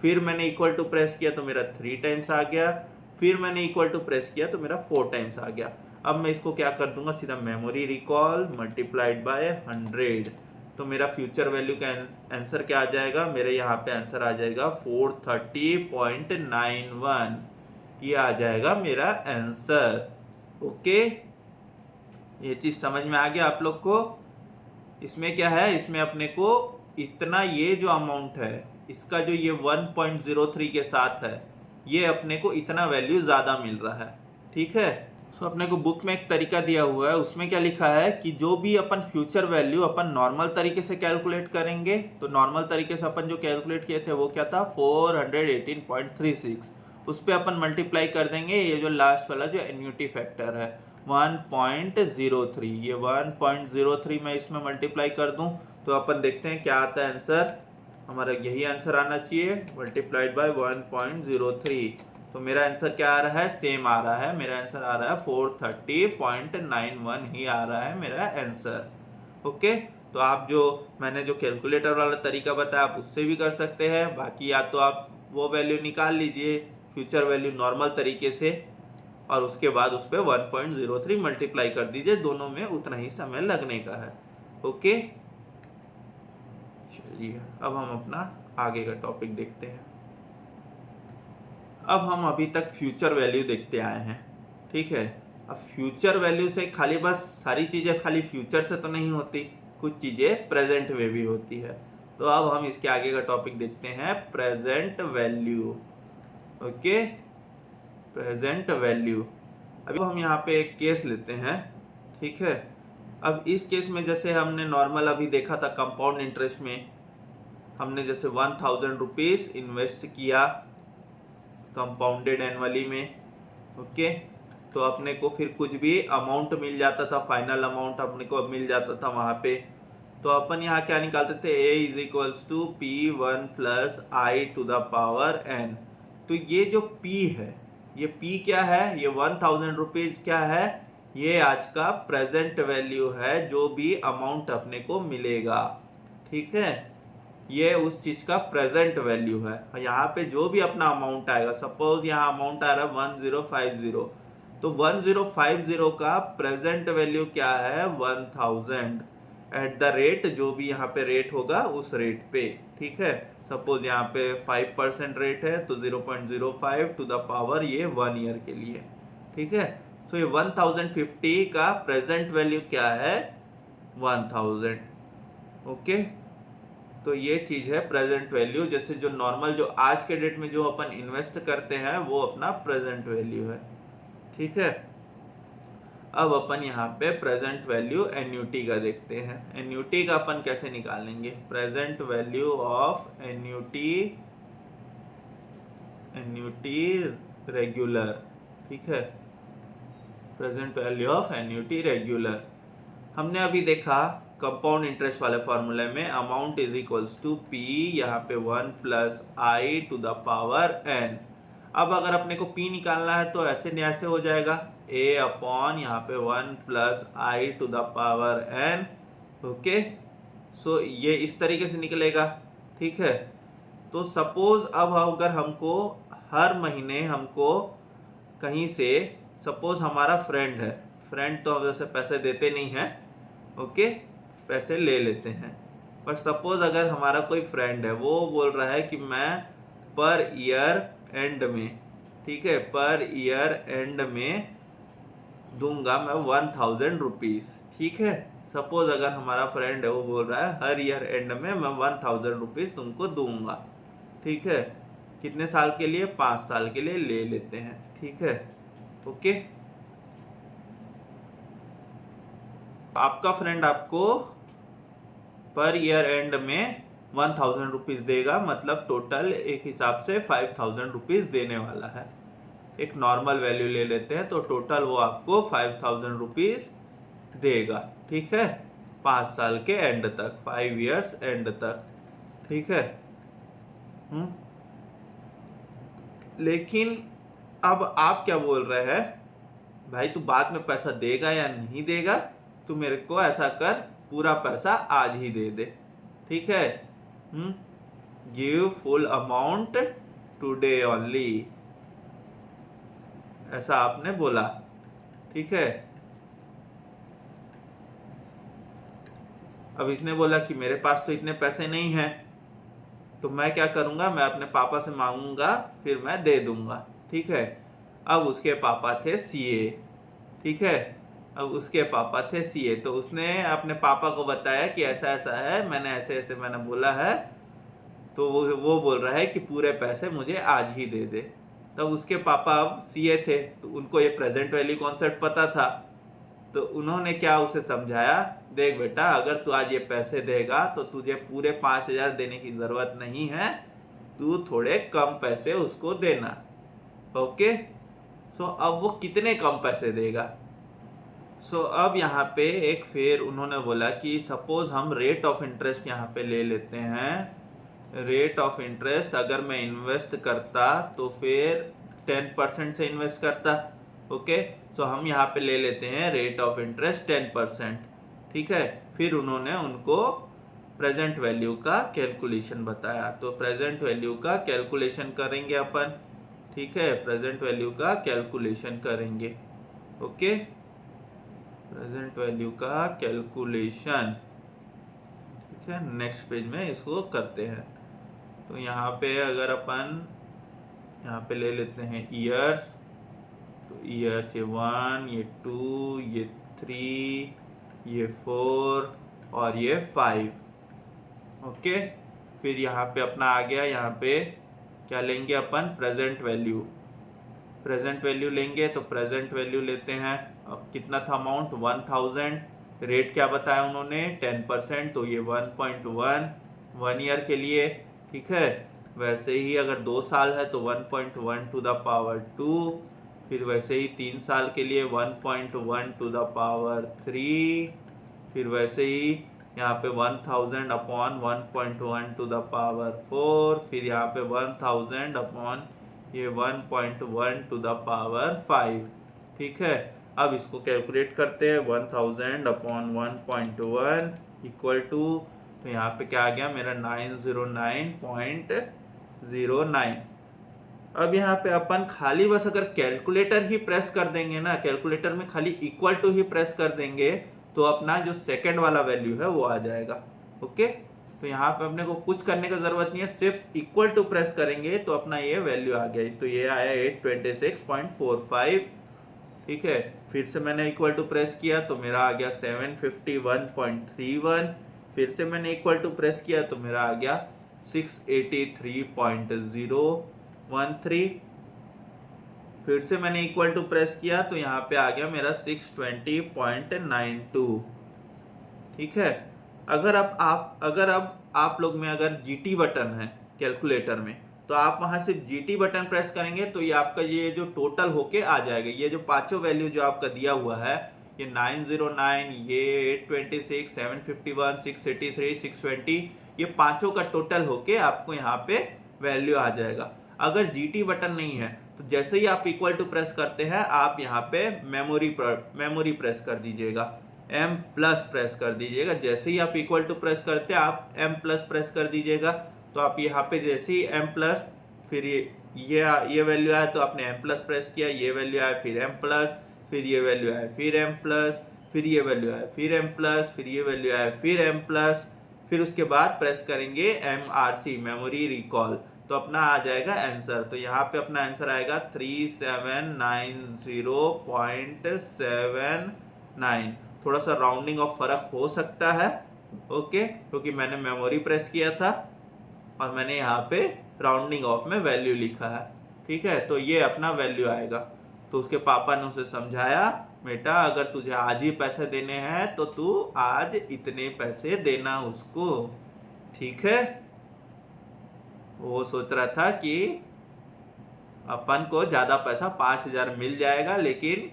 फिर मैंने इक्वल टू प्रेस किया तो मेरा 3 टाइम्स आ गया, फिर मैंने इक्वल टू प्रेस किया तो मेरा 4 टाइम्स आ गया। अब मैं इसको क्या कर दूंगा, सीधा मेमोरी रिकॉल मल्टीप्लाइड बाय 100, तो मेरा फ्यूचर वैल्यू का आंसर क्या आ जाएगा, मेरे यहाँ पे आंसर आ जाएगा 430.91, ये आ जाएगा मेरा आंसर। ओके, ये चीज समझ में आ गया आप लोग को। इसमें क्या है, इसमें अपने को इतना, ये जो अमाउंट है इसका जो ये 1.03 के साथ है, ये अपने को इतना वैल्यू ज्यादा मिल रहा है, ठीक है। सो अपने को बुक में एक तरीका दिया हुआ है, उसमें क्या लिखा है कि जो भी अपन फ्यूचर वैल्यू अपन नॉर्मल तरीके से कैलकुलेट करेंगे, तो नॉर्मल तरीके से अपन जो कैलकुलेट किए थे वो क्या था, 418.36, उस पर अपन मल्टीप्लाई कर देंगे ये जो लास्ट वाला जो एन्युटी फैक्टर है 1.03, ये 1.03 मैं इसमें मल्टीप्लाई कर दूं तो अपन देखते हैं क्या आता है आंसर। हमारा यही आंसर आना चाहिए, मल्टीप्लाइड बाय 1.03। तो मेरा आंसर क्या आ रहा है, सेम आ रहा है, मेरा आंसर आ रहा है 430.91 ही आ रहा है मेरा आंसर। ओके, तो आप जो मैंने जो कैलकुलेटर वाला तरीका बताया आप उससे भी कर सकते हैं, बाकी या तो आप वो वैल्यू निकाल लीजिए फ्यूचर वैल्यू नॉर्मल तरीके से, और उसके बाद उस पर 1.03 मल्टीप्लाई कर दीजिए, दोनों में उतना ही समय लगने का है। ओके, चलिए अब हम अपना आगे का टॉपिक देखते हैं। अब हम अभी तक फ्यूचर वैल्यू देखते आए हैं, ठीक है। अब फ्यूचर वैल्यू से खाली बस सारी चीज़ें खाली फ्यूचर से तो नहीं होती, कुछ चीज़ें प्रेजेंट में भी होती है। तो अब हम इसके आगे का टॉपिक देखते हैं, present value. Okay, present value. अभी हम यहाँ पे एक केस लेते हैं, ठीक है। अब इस केस में जैसे हमने नॉर्मल अभी देखा था कंपाउंड इंटरेस्ट में, हमने जैसे 1000 रुपीज़ इन्वेस्ट किया कंपाउंडेड एनुअली में, ओके। तो अपने को फिर कुछ भी अमाउंट मिल जाता था, फाइनल अमाउंट अपने को मिल जाता था वहाँ पे। तो अपन यहाँ क्या निकालते थे, a is equals to P1 plus I to the power n। तो ये जो P है, ये P क्या है, ये 1000 रुपीज़ क्या है, ये आज का प्रेजेंट वैल्यू है, जो भी अमाउंट अपने को मिलेगा, ठीक है। ये उस चीज का प्रेजेंट वैल्यू है। यहाँ पे जो भी अपना अमाउंट आएगा, सपोज यहाँ अमाउंट आ रहा है 1050, तो 1050 का प्रेजेंट वैल्यू क्या है, 1000 एट द रेट, जो भी यहाँ पे रेट होगा उस रेट पे, ठीक है। सपोज यहाँ पे 5% रेट है, तो 0.05 टू द पावर ये 1 ईयर के लिए, ठीक है। सो ये 1050 का प्रेजेंट वैल्यू क्या है, 1000, ओके। तो ये चीज है प्रेजेंट वैल्यू। जैसे जो नॉर्मल जो आज के डेट में जो अपन इन्वेस्ट करते हैं वो अपना प्रेजेंट वैल्यू है, ठीक है। अब अपन यहाँ पे प्रेजेंट वैल्यू एन्युटी का देखते हैं। एन्युटी का अपन कैसे निकालेंगे, present value of annuity, annuity regular, ठीक है। Present value of annuity regular हमने अभी देखा कंपाउंड इंटरेस्ट वाले फॉर्मूले में, amount is equals to P, यहाँ पे 1 plus I to the power n। अब अगर अपने को P निकालना है तो ऐसे नहीं ऐसे हो जाएगा, A अपॉन यहाँ पे 1 plus I to the power n, okay. So ये इस तरीके से निकलेगा, ठीक है। तो सपोज अब अगर हमको हर महीने हमको कहीं से, सपोज हमारा फ्रेंड है, फ्रेंड तो हम जैसे पैसे देते नहीं हैं, ओके, पैसे ले लेते हैं। पर सपोज अगर हमारा कोई फ्रेंड है, वो बोल रहा है कि मैं पर ईयर एंड में, ठीक है, पर ईयर एंड में दूंगा मैं 1000 रुपीज़, ठीक है। सपोज अगर हमारा फ्रेंड है, वो बोल रहा है हर ईयर एंड में मैं 1000 रुपीज़ तुमको दूंगा, ठीक है। कितने साल के लिए, 5 साल के लिए ले लेते हैं, ठीक है, ओके। आपका फ्रेंड आपको पर ईयर एंड में 1000 रुपीज़ देगा, मतलब टोटल एक हिसाब से 5000 रुपीज़ देने वाला है। एक नॉर्मल वैल्यू ले लेते हैं, तो टोटल वो आपको 5000 रुपीज़ देगा, ठीक है, 5 साल के एंड तक, 5 ईयर्स एंड तक, ठीक है। लेकिन अब आप क्या बोल रहे हैं, भाई तू बाद में पैसा देगा या नहीं देगा, तू मेरे को ऐसा कर, पूरा पैसा आज ही दे दे, ठीक है। Give full amount today only, ऐसा आपने बोला, ठीक है। अब इसने बोला कि मेरे पास तो इतने पैसे नहीं हैं, तो मैं क्या करूंगा, मैं अपने पापा से मांगूंगा, फिर मैं दे दूंगा, ठीक है। अब उसके पापा थे सीए, ठीक है। अब उसके पापा थे सीए, तो उसने अपने पापा को बताया कि ऐसा ऐसा है, मैंने ऐसे ऐसे मैंने बोला है, तो वो बोल रहा है कि पूरे पैसे मुझे आज ही दे दे। तब उसके पापा अब सीए थे, तो उनको ये प्रेजेंट वैल्यू कॉन्सेप्ट पता था, तो उन्होंने क्या उसे समझाया, देख बेटा अगर तू आज ये पैसे देगा तो तुझे पूरे 5000 देने की ज़रूरत नहीं है, तू थोड़े कम पैसे उसको देना, ओके। सो अब वो कितने कम पैसे देगा, सो अब यहाँ पे एक फिर उन्होंने बोला कि सपोज हम रेट ऑफ इंटरेस्ट यहाँ पे ले लेते हैं। रेट ऑफ इंटरेस्ट अगर मैं इन्वेस्ट करता तो फिर 10% से इन्वेस्ट करता, ओके। सो हम यहाँ पे ले लेते हैं रेट ऑफ इंटरेस्ट 10%, ठीक है। फिर उन्होंने उनको प्रेजेंट वैल्यू का कैलकुलेशन बताया, तो प्रेजेंट वैल्यू का कैलकुलेशन करेंगे अपन, ठीक है, प्रेजेंट वैल्यू का कैलकुलेशन करेंगे। ओके, प्रेजेंट वैल्यू का कैलकुलेशन, ठीक है, नेक्स्ट पेज में इसको करते हैं। तो यहाँ पे अगर अपन यहाँ पे ले लेते हैं ईयर्स, तो ईयर्स ये 1, ये 2, ये 3, ये 4 और ये 5। ओके, फिर यहाँ पे अपना आ गया, यहाँ पे क्या लेंगे अपन, प्रेजेंट वैल्यू। प्रेजेंट वैल्यू लेंगे तो प्रेजेंट वैल्यू लेते हैं। अब कितना था अमाउंट, 1000। रेट क्या बताया उन्होंने, 10%, तो ये 1.1 1 ईयर के लिए। ठीक है, वैसे ही अगर 2 साल है तो 1.1 टू द पावर 2, फिर वैसे ही 3 साल के लिए 1.1 टू द पावर 3, फिर वैसे ही यहाँ पे 1000 अपॉन 1.1 टू द पावर 4, फिर यहाँ पे 1000 अपॉन ये 1.1 टू द पावर 5। ठीक है, अब इसको कैलकुलेट करते हैं। 1000 अपॉन 1.1 इक्वल टू, तो यहाँ पे क्या आ गया मेरा 909.09। अब यहाँ पे अपन खाली बस अगर कैलकुलेटर ही प्रेस कर देंगे ना, कैलकुलेटर में खाली इक्वल टू ही प्रेस कर देंगे तो अपना जो सेकंड वाला वैल्यू है वो आ जाएगा। ओके, तो यहाँ पे अपने को कुछ करने का जरूरत नहीं है, सिर्फ इक्वल टू प्रेस करेंगे तो अपना ये वैल्यू आ गया। तो ये आया 826.45। ठीक है, फिर से मैंने इक्वल टू प्रेस किया तो मेरा आ गया 751.31। फिर से मैंने इक्वल टू प्रेस किया तो मेरा आ गया 683.013। फिर से मैंने इक्वल टू प्रेस किया तो यहाँ पे आ गया मेरा 620.92। ठीक है, अगर अब आप लोग में अगर GT बटन है कैलकुलेटर में, तो आप वहां से GT बटन प्रेस करेंगे तो ये आपका ये जो टोटल होके आ जाएगा। ये जो पांचों वैल्यू जो आपका दिया हुआ है, ये 909, ये 826, 751, 683, 620, ये पांचों का टोटल होके आपको यहाँ पे वैल्यू आ जाएगा। अगर GT बटन नहीं है तो जैसे ही आप इक्वल टू प्रेस करते हैं, आप यहाँ पे मेमोरी प्रेस कर दीजिएगा, M प्लस प्रेस कर दीजिएगा। जैसे ही आप इक्वल टू प्रेस करते हैं आप M प्लस प्रेस कर दीजिएगा। तो आप यहाँ पे जैसे ही M प्लस, फिर ये वैल्यू आया तो आपने M प्लस प्रेस किया, ये वैल्यू आया फिर M प्लस, फिर ये वैल्यू आया फिर M प्लस, फिर ये वैल्यू आया फिर M प्लस, फिर ये वैल्यू आया फिर M प्लस, फिर उसके बाद प्रेस करेंगे MRC मेमोरी रिकॉल, तो अपना आ जाएगा आंसर। तो यहाँ पे अपना आंसर आएगा 3790.79। थोड़ा सा राउंडिंग ऑफ फर्क हो सकता है, ओके, क्योंकि मैंने मेमोरी प्रेस किया था और मैंने यहाँ पे राउंडिंग ऑफ में वैल्यू लिखा है। ठीक है, तो ये अपना वैल्यू आएगा। तो उसके पापा ने उसे समझाया, बेटा अगर तुझे आज ही पैसे देने हैं तो तू आज इतने पैसे देना उसको। ठीक है, वो सोच रहा था कि अपन को ज्यादा पैसा 5000 मिल जाएगा, लेकिन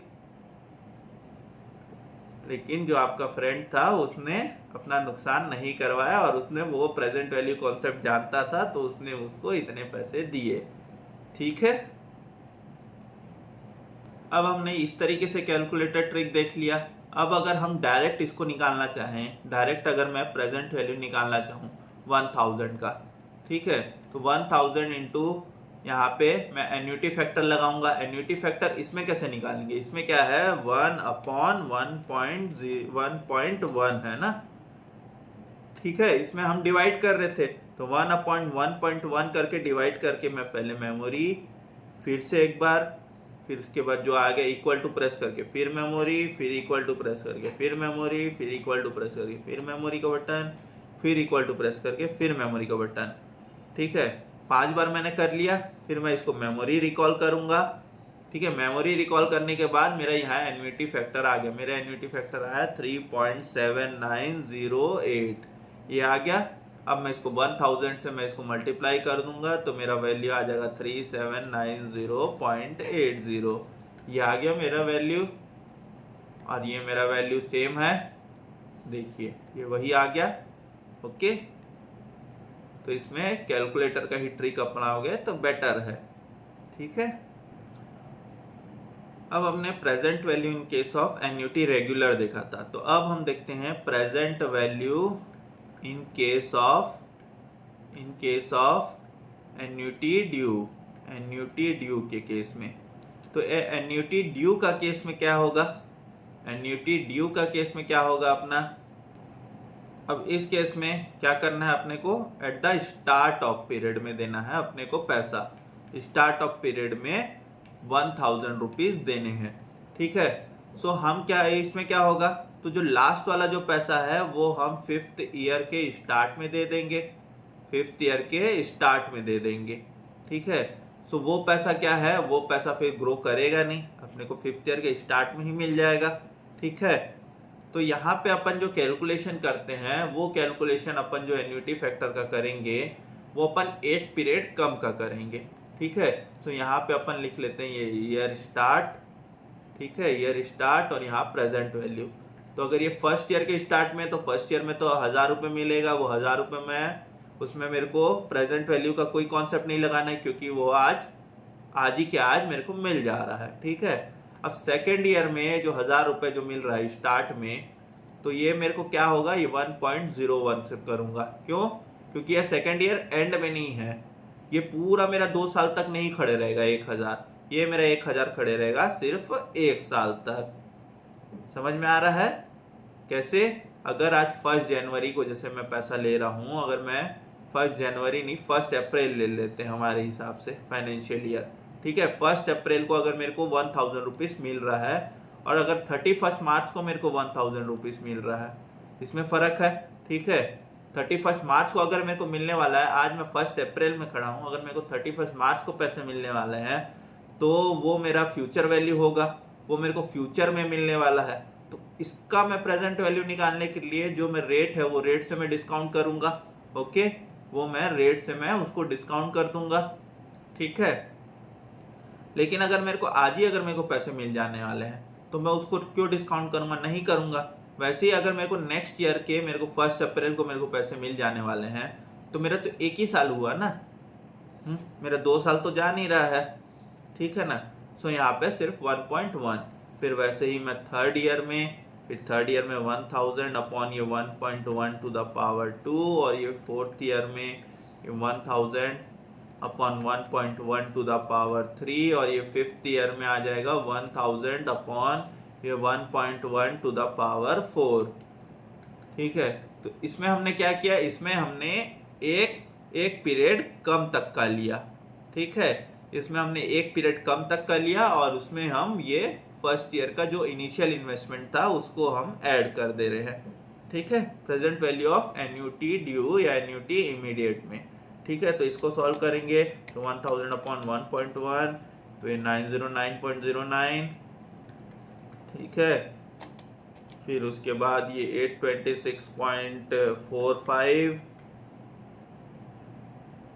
जो आपका फ्रेंड था उसने अपना नुकसान नहीं करवाया और उसने वो प्रेजेंट वैल्यू कॉन्सेप्ट जानता था तो उसने उसको इतने पैसे दिए। ठीक है, अब हमने इस तरीके से कैलकुलेटर ट्रिक देख लिया। अब अगर हम डायरेक्ट इसको निकालना चाहें, डायरेक्ट अगर मैं प्रेजेंट वैल्यू निकालना चाहूँ 1000 का, ठीक है, तो 1000 इंटू यहाँ पे मैं एन्युटी फैक्टर लगाऊंगा। एन्युटी फैक्टर इसमें कैसे निकालेंगे, इसमें क्या है 1 अपॉन 1.1 है ना। ठीक है, इसमें हम डिवाइड कर रहे थे तो 1 अपॉन 1.1 करके डिवाइड करके मैं पहले मेमोरी, फिर से एक बार, फिर उसके बाद जो आ गया इक्वल टू प्रेस करके फिर मेमोरी, फिर इक्वल टू प्रेस करके फिर मेमोरी, फिर इक्वल टू प्रेस करके फिर मेमोरी का बटन, फिर इक्वल टू प्रेस करके फिर मेमोरी का बटन। ठीक है, 5 बार मैंने कर लिया। फिर मैं इसको मेमोरी रिकॉल करूंगा। ठीक है, मेमोरी रिकॉल करने के बाद मेरा यहाँ एन्युटी फैक्टर आ गया। मेरा एन्युटी फैक्टर आया 3.7908, ये आ गया। अब मैं इसको 1000 से मैं इसको मल्टीप्लाई कर दूंगा तो मेरा वैल्यू आ जाएगा 3790.80। ये आ गया मेरा वैल्यू और ये मेरा वैल्यू सेम है, देखिए ये वही आ गया। ओके, तो इसमें कैलकुलेटर का ही ट्रिक अपनाओगे तो बेटर है। ठीक है, अब हमने present value in case of annuity regular देखा था, तो अब हम देखते हैं present value in case of annuity due. Annuity due के केस में। तो एन्युटी ड्यू का केस में क्या होगा, एन्युटी ड्यू का केस में क्या होगा अपना, अब इस केस में क्या करना है अपने को, at the start of period में देना है अपने को पैसा। स्टार्ट ऑफ पीरियड में 1000 रुपीज देने हैं, ठीक है। सो हम क्या इसमें क्या होगा, तो जो लास्ट वाला जो पैसा है वो हम 5th ईयर के स्टार्ट में दे देंगे, 5th ईयर के स्टार्ट में दे देंगे, ठीक है। सो वो पैसा क्या है, वो पैसा फिर ग्रो करेगा नहीं, अपने को 5th ईयर के स्टार्ट में ही मिल जाएगा, ठीक है। तो यहाँ पे अपन जो कैलकुलेशन करते हैं वो कैलकुलेशन अपन जो एन्युटी फैक्टर का करेंगे वो अपन एक पीरियड कम का करेंगे, ठीक है। सो यहाँ पे अपन लिख लेते हैं ये ईयर स्टार्ट, ठीक है, ईयर स्टार्ट और यहाँ प्रेजेंट वैल्यू। तो अगर ये फर्स्ट ईयर के स्टार्ट में, तो फर्स्ट ईयर में तो 1000 रुपये मिलेगा, वो 1000 रुपये में उसमें मेरे को प्रेजेंट वैल्यू का कोई कॉन्सेप्ट नहीं लगाना है क्योंकि वो आज ही के आज मेरे को मिल जा रहा है, ठीक है। अब सेकेंड ईयर में जो 1000 रुपये जो मिल रहा है स्टार्ट में, तो ये मेरे को क्या होगा, ये 1.01 से करूंगा, क्यों, क्योंकि ये सेकेंड ईयर एंड में नहीं है, ये पूरा मेरा 2 साल तक नहीं खड़े रहेगा 1000, ये मेरा 1000 खड़े रहेगा सिर्फ 1 साल तक। समझ में आ रहा है कैसे, अगर आज 1 जनवरी को जैसे मैं पैसा ले रहा हूं, अगर मैं 1 जनवरी नहीं 1 अप्रैल ले लेते हैं हमारे हिसाब से फाइनेंशियल ईयर, ठीक है। 1 अप्रैल को अगर मेरे को 1000 रुपीज मिल रहा है और अगर 31 मार्च को मेरे को 1000 रुपीज मिल रहा है, इसमें फर्क है, ठीक है। 31 मार्च को अगर मेरे को मिलने वाला है, आज मैं 1 अप्रैल में खड़ा हूं, अगर मेरे को 31 मार्च को पैसे मिलने वाले हैं तो वो मेरा फ्यूचर वैल्यू होगा, वो मेरे को फ्यूचर में मिलने वाला है। तो इसका मैं प्रेजेंट वैल्यू निकालने के लिए जो मैं रेट है वो रेट से मैं डिस्काउंट करूंगा, ओके, वो मैं रेट से मैं उसको डिस्काउंट कर दूंगा, ठीक है। लेकिन अगर मेरे को आज ही अगर मेरे को पैसे मिल जाने वाले हैं तो मैं उसको क्यों डिस्काउंट करूंगा, नहीं करूंगा। वैसे ही अगर मेरे को नेक्स्ट ईयर के मेरे को 1 अप्रैल को मेरे को पैसे मिल जाने वाले हैं तो मेरा तो 1 ही साल हुआ ना, मेरा 2 साल तो जा नहीं रहा है, ठीक है ना। सो यहाँ पे सिर्फ 1.1, फिर वैसे ही मैं थर्ड ईयर में, फिर थर्ड ईयर में 1000 अपॉन ये 1.1 टू द पावर 2, और ये फोर्थ ईयर में ये 1000 अपॉन 1.1 टू द पावर 3, और ये 5th ईयर में आ जाएगा 1000 अपॉन ये 1.1 टू द पावर 4, ठीक है। तो इसमें हमने क्या किया, इसमें हमने एक पीरियड कम तक का लिया, ठीक है। इसमें हमने एक पीरियड कम तक का लिया और उसमें हम ये फर्स्ट ईयर का जो इनिशियल इन्वेस्टमेंट था उसको हम ऐड कर दे रहे हैं, ठीक है, present value of annuity due या एन्युटी इमीडिएट में, ठीक है। तो इसको सॉल्व करेंगे तो 1000 अपॉन 1.1 तो ये 909.09, ठीक है। फिर उसके बाद ये 826.45,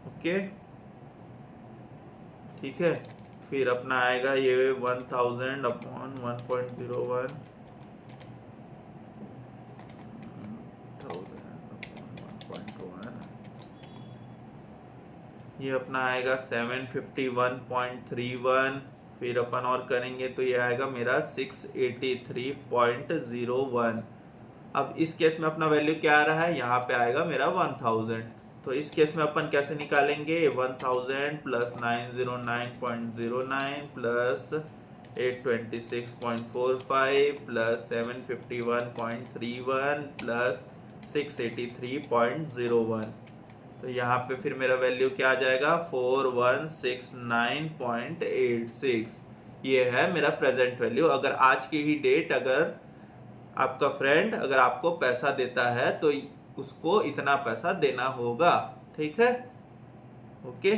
ओके, ठीक है। फिर अपना आएगा ये 1000 अपॉन 1.01, ये अपना आएगा 751.31, फिर अपन और करेंगे तो ये आएगा मेरा 683.01। अब इस केस में अपना वैल्यू क्या आ रहा है, यहाँ पे आएगा मेरा 1000। तो इस केस में अपन कैसे निकालेंगे, 1000 प्लस 909.09 प्लस 826.45 प्लस 751.31 प्लस 683.01। तो यहाँ पे फिर मेरा वैल्यू क्या आ जाएगा, 4169.86। ये है मेरा प्रेजेंट वैल्यू। अगर आज की ही डेट अगर आपका फ्रेंड अगर आपको पैसा देता है तो उसको इतना पैसा देना होगा, ठीक है, ओके।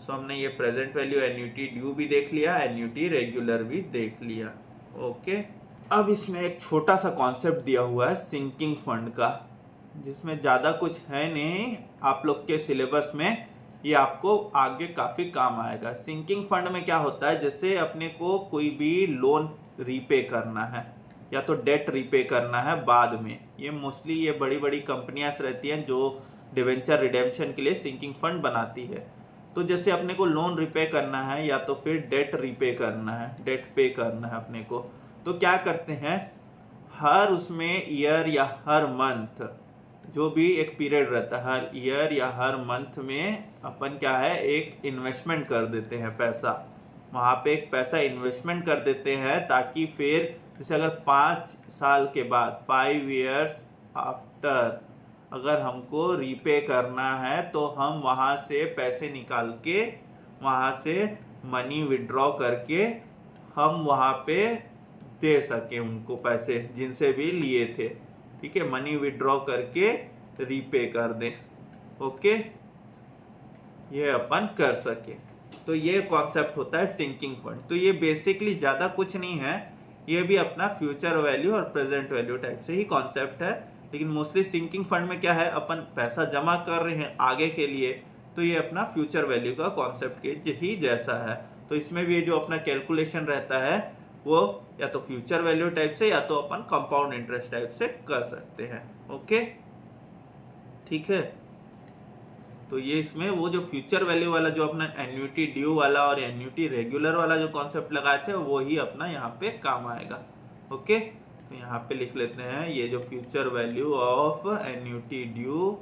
सो हमने ये प्रेजेंट वैल्यू एन्युटी ड्यू भी देख लिया, एन्युटी रेगुलर भी देख लिया, ओके। अब इसमें एक छोटा सा कॉन्सेप्ट दिया हुआ है सिंकिंग फंड का, जिसमें ज़्यादा कुछ है नहीं, आप लोग के सिलेबस में ये आपको आगे काफ़ी काम आएगा। सिंकिंग फंड में क्या होता है, जैसे अपने को कोई भी लोन रीपे करना है या तो डेट रीपे करना है बाद में, ये मोस्टली ये बड़ी बड़ी कंपनियां रहती हैं जो डिवेंचर रिडेम्पशन के लिए सिंकिंग फंड बनाती है। तो जैसे अपने को लोन रीपे करना है या तो फिर डेट रीपे करना है, डेट पे करना है अपने को, तो क्या करते हैं, हर उसमें ईयर या हर मंथ जो भी एक पीरियड रहता है, हर ईयर या हर मंथ में अपन क्या है एक इन्वेस्टमेंट कर देते हैं पैसा, वहाँ पे एक पैसा इन्वेस्टमेंट कर देते हैं ताकि फिर जैसे अगर 5 साल के बाद 5 years आफ्टर अगर हमको रीपे करना है तो हम वहाँ से पैसे निकाल के वहाँ से मनी विड्रॉ करके हम वहाँ पे दे सके उनको पैसे जिनसे भी लिए थे। ठीक है, मनी विड्रॉ करके रीपे कर दें। ओके, ये अपन कर सके। तो ये कॉन्सेप्ट होता है सिंकिंग फंड। तो ये बेसिकली ज़्यादा कुछ नहीं है, ये भी अपना फ्यूचर वैल्यू और प्रेजेंट वैल्यू टाइप से ही कॉन्सेप्ट है। लेकिन मोस्टली सिंकिंग फंड में क्या है, अपन पैसा जमा कर रहे हैं आगे के लिए, तो ये अपना फ्यूचर वैल्यू का कॉन्सेप्ट के ही जैसा है। तो इसमें भी जो अपना कैलकुलेशन रहता है वो या तो फ्यूचर वैल्यू टाइप से या तो अपन कंपाउंड इंटरेस्ट टाइप से कर सकते हैं। ओके, ठीक है। तो ये इसमें वो जो फ्यूचर वैल्यू वाला जो अपना एन्युटी ड्यू वाला और एन्युटी रेगुलर वाला जो कॉन्सेप्ट लगाए थे वो ही अपना यहाँ पे काम आएगा। ओके, तो यहाँ पे लिख लेते हैं ये जो future value of annuity due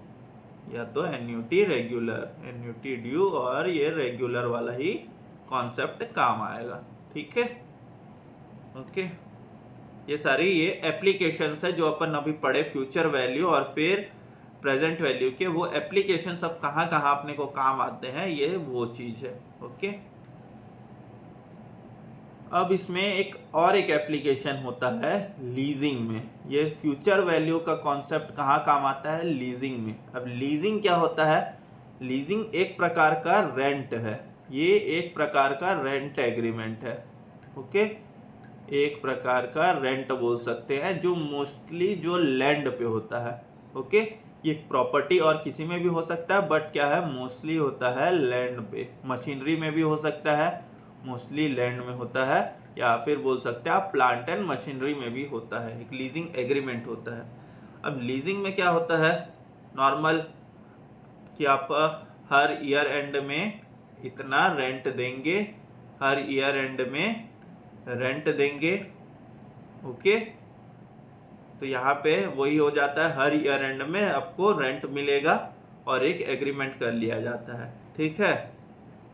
या तो एन्युटी रेगुलर, एन्युटी ड्यू और ये रेगुलर वाला ही कॉन्सेप्ट काम आएगा। ठीक है, ओके। ये सारी ये एप्लीकेशंस है जो अपन अभी पढ़े फ्यूचर वैल्यू और फिर प्रेजेंट वैल्यू के, वो एप्लीकेशन सब कहाँ कहाँ अपने को काम आते हैं, ये वो चीज है। ओके, अब इसमें एक और एक एप्लीकेशन होता है लीजिंग में। ये फ्यूचर वैल्यू का कॉन्सेप्ट कहाँ काम आता है, लीजिंग में। अब लीजिंग क्या होता है, लीजिंग एक प्रकार का रेंट है, ये एक प्रकार का रेंट एग्रीमेंट है। ओके, एक प्रकार का रेंट बोल सकते हैं जो मोस्टली जो लैंड पे होता है। ओके, ये प्रॉपर्टी और किसी में भी हो सकता है, बट क्या है मोस्टली होता है लैंड पे। मशीनरी में भी हो सकता है, मोस्टली लैंड में होता है, या फिर बोल सकते हैं आप प्लांट एंड मशीनरी में भी होता है, एक लीजिंग एग्रीमेंट होता है। अब लीजिंग में क्या होता है, नॉर्मल कि आप हर ईयर एंड में इतना रेंट देंगे, हर ईयर एंड में रेंट देंगे। ओके, तो यहाँ पे वही हो जाता है, हर ईयर एंड में आपको रेंट मिलेगा और एक एग्रीमेंट कर लिया जाता है। ठीक है,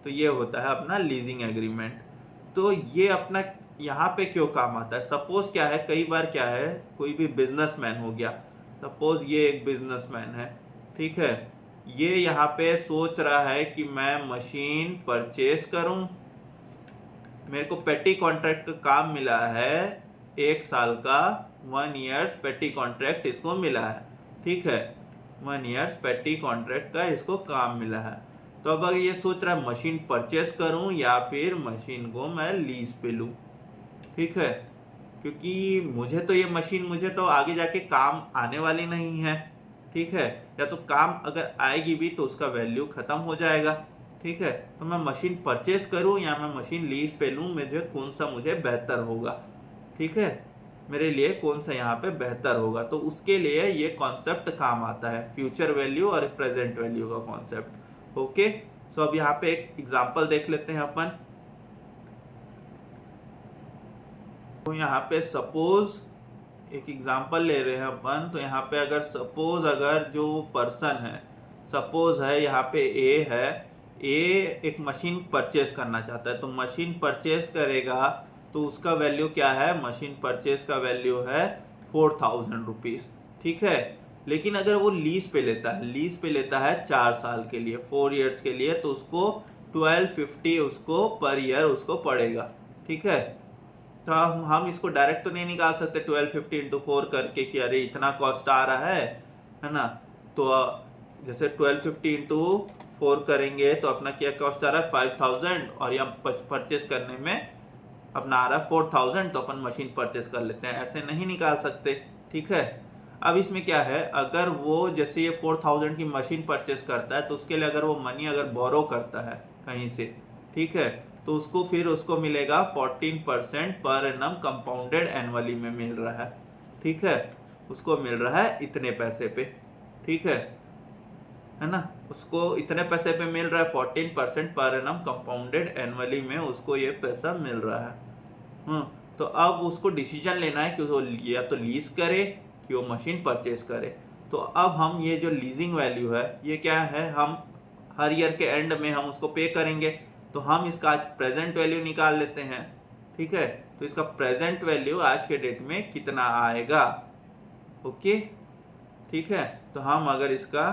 तो ये होता है अपना लीजिंग एग्रीमेंट। तो ये अपना यहाँ पे क्यों काम आता है, सपोज क्या है, कई बार क्या है कोई भी बिजनेसमैन हो गया, सपोज ये एक बिजनेसमैन है, ठीक है, ये यहाँ पे सोच रहा है कि मैं मशीन परचेज करूं, मेरे को पेटी कॉन्ट्रैक्ट का काम मिला है 1 साल का, 1 years पेटी कॉन्ट्रैक्ट इसको मिला है। ठीक है, 1 years पेटी कॉन्ट्रैक्ट का इसको काम मिला है। तो अब अगर ये सोच रहा है मशीन परचेस करूं या फिर मशीन को मैं लीज पे लूं। ठीक है, क्योंकि मुझे तो ये मशीन मुझे तो आगे जाके काम आने वाली नहीं है। ठीक है, या तो काम अगर आएगी भी तो उसका वैल्यू खत्म हो जाएगा। ठीक है, तो मैं मशीन परचेस करूं या मैं मशीन लीज पे लूं, मुझे कौन सा मुझे बेहतर होगा। ठीक है, मेरे लिए कौन सा यहाँ पे बेहतर होगा, तो उसके लिए ये कॉन्सेप्ट काम आता है, फ्यूचर वैल्यू और प्रेजेंट वैल्यू का कॉन्सेप्ट। ओके, सो अब यहाँ पे एक एग्जांपल देख लेते हैं अपन। तो यहाँ पे सपोज एक एग्जांपल ले रहे हैं अपन, तो यहाँ पे अगर सपोज अगर जो पर्सन है, सपोज है यहाँ पे ए है, ए एक मशीन परचेस करना चाहता है, तो मशीन परचेस करेगा तो उसका वैल्यू क्या है, मशीन परचेस का वैल्यू है 4000 रुपीज़। ठीक है, लेकिन अगर वो लीज पे लेता है, लीज पे लेता है 4 साल के लिए, 4 years के लिए, तो उसको 1250 उसको पर ईयर उसको पड़ेगा। ठीक है, तो हम इसको डायरेक्ट तो नहीं निकाल सकते 1250 इंटू 4 करके कि अरे इतना कॉस्ट आ रहा है ना। तो जैसे 1250 इंटू 4 करेंगे तो अपना क्या कॉस्ट आ रहा है 5000, और यहाँ परचेस करने में अपना आ रहा है 4000, तो अपन मशीन परचेस कर लेते हैं, ऐसे नहीं निकाल सकते। ठीक है, अब इसमें क्या है, अगर वो जैसे ये 4000 की मशीन परचेस करता है तो उसके लिए अगर वो मनी अगर बोरो करता है कहीं से, ठीक है, तो उसको फिर उसको मिलेगा 14% पर एनम कंपाउंडेड एनुअली में मिल रहा है। ठीक है, उसको मिल रहा है इतने पैसे पे। ठीक है ना, उसको इतने पैसे पे मिल रहा है, 14% पर एनम कंपाउंडेड एनुअली में उसको ये पैसा मिल रहा है। तो अब उसको डिसीजन लेना है कि वो या तो लीज करे कि वो मशीन परचेस करे। तो अब हम ये जो लीजिंग वैल्यू है ये क्या है, हम हर ईयर के एंड में हम उसको पे करेंगे। तो हम इसका आज प्रेजेंट वैल्यू निकाल लेते हैं। ठीक है, तो इसका प्रेजेंट वैल्यू आज के डेट में कितना आएगा। ओके, ठीक है, तो हम अगर इसका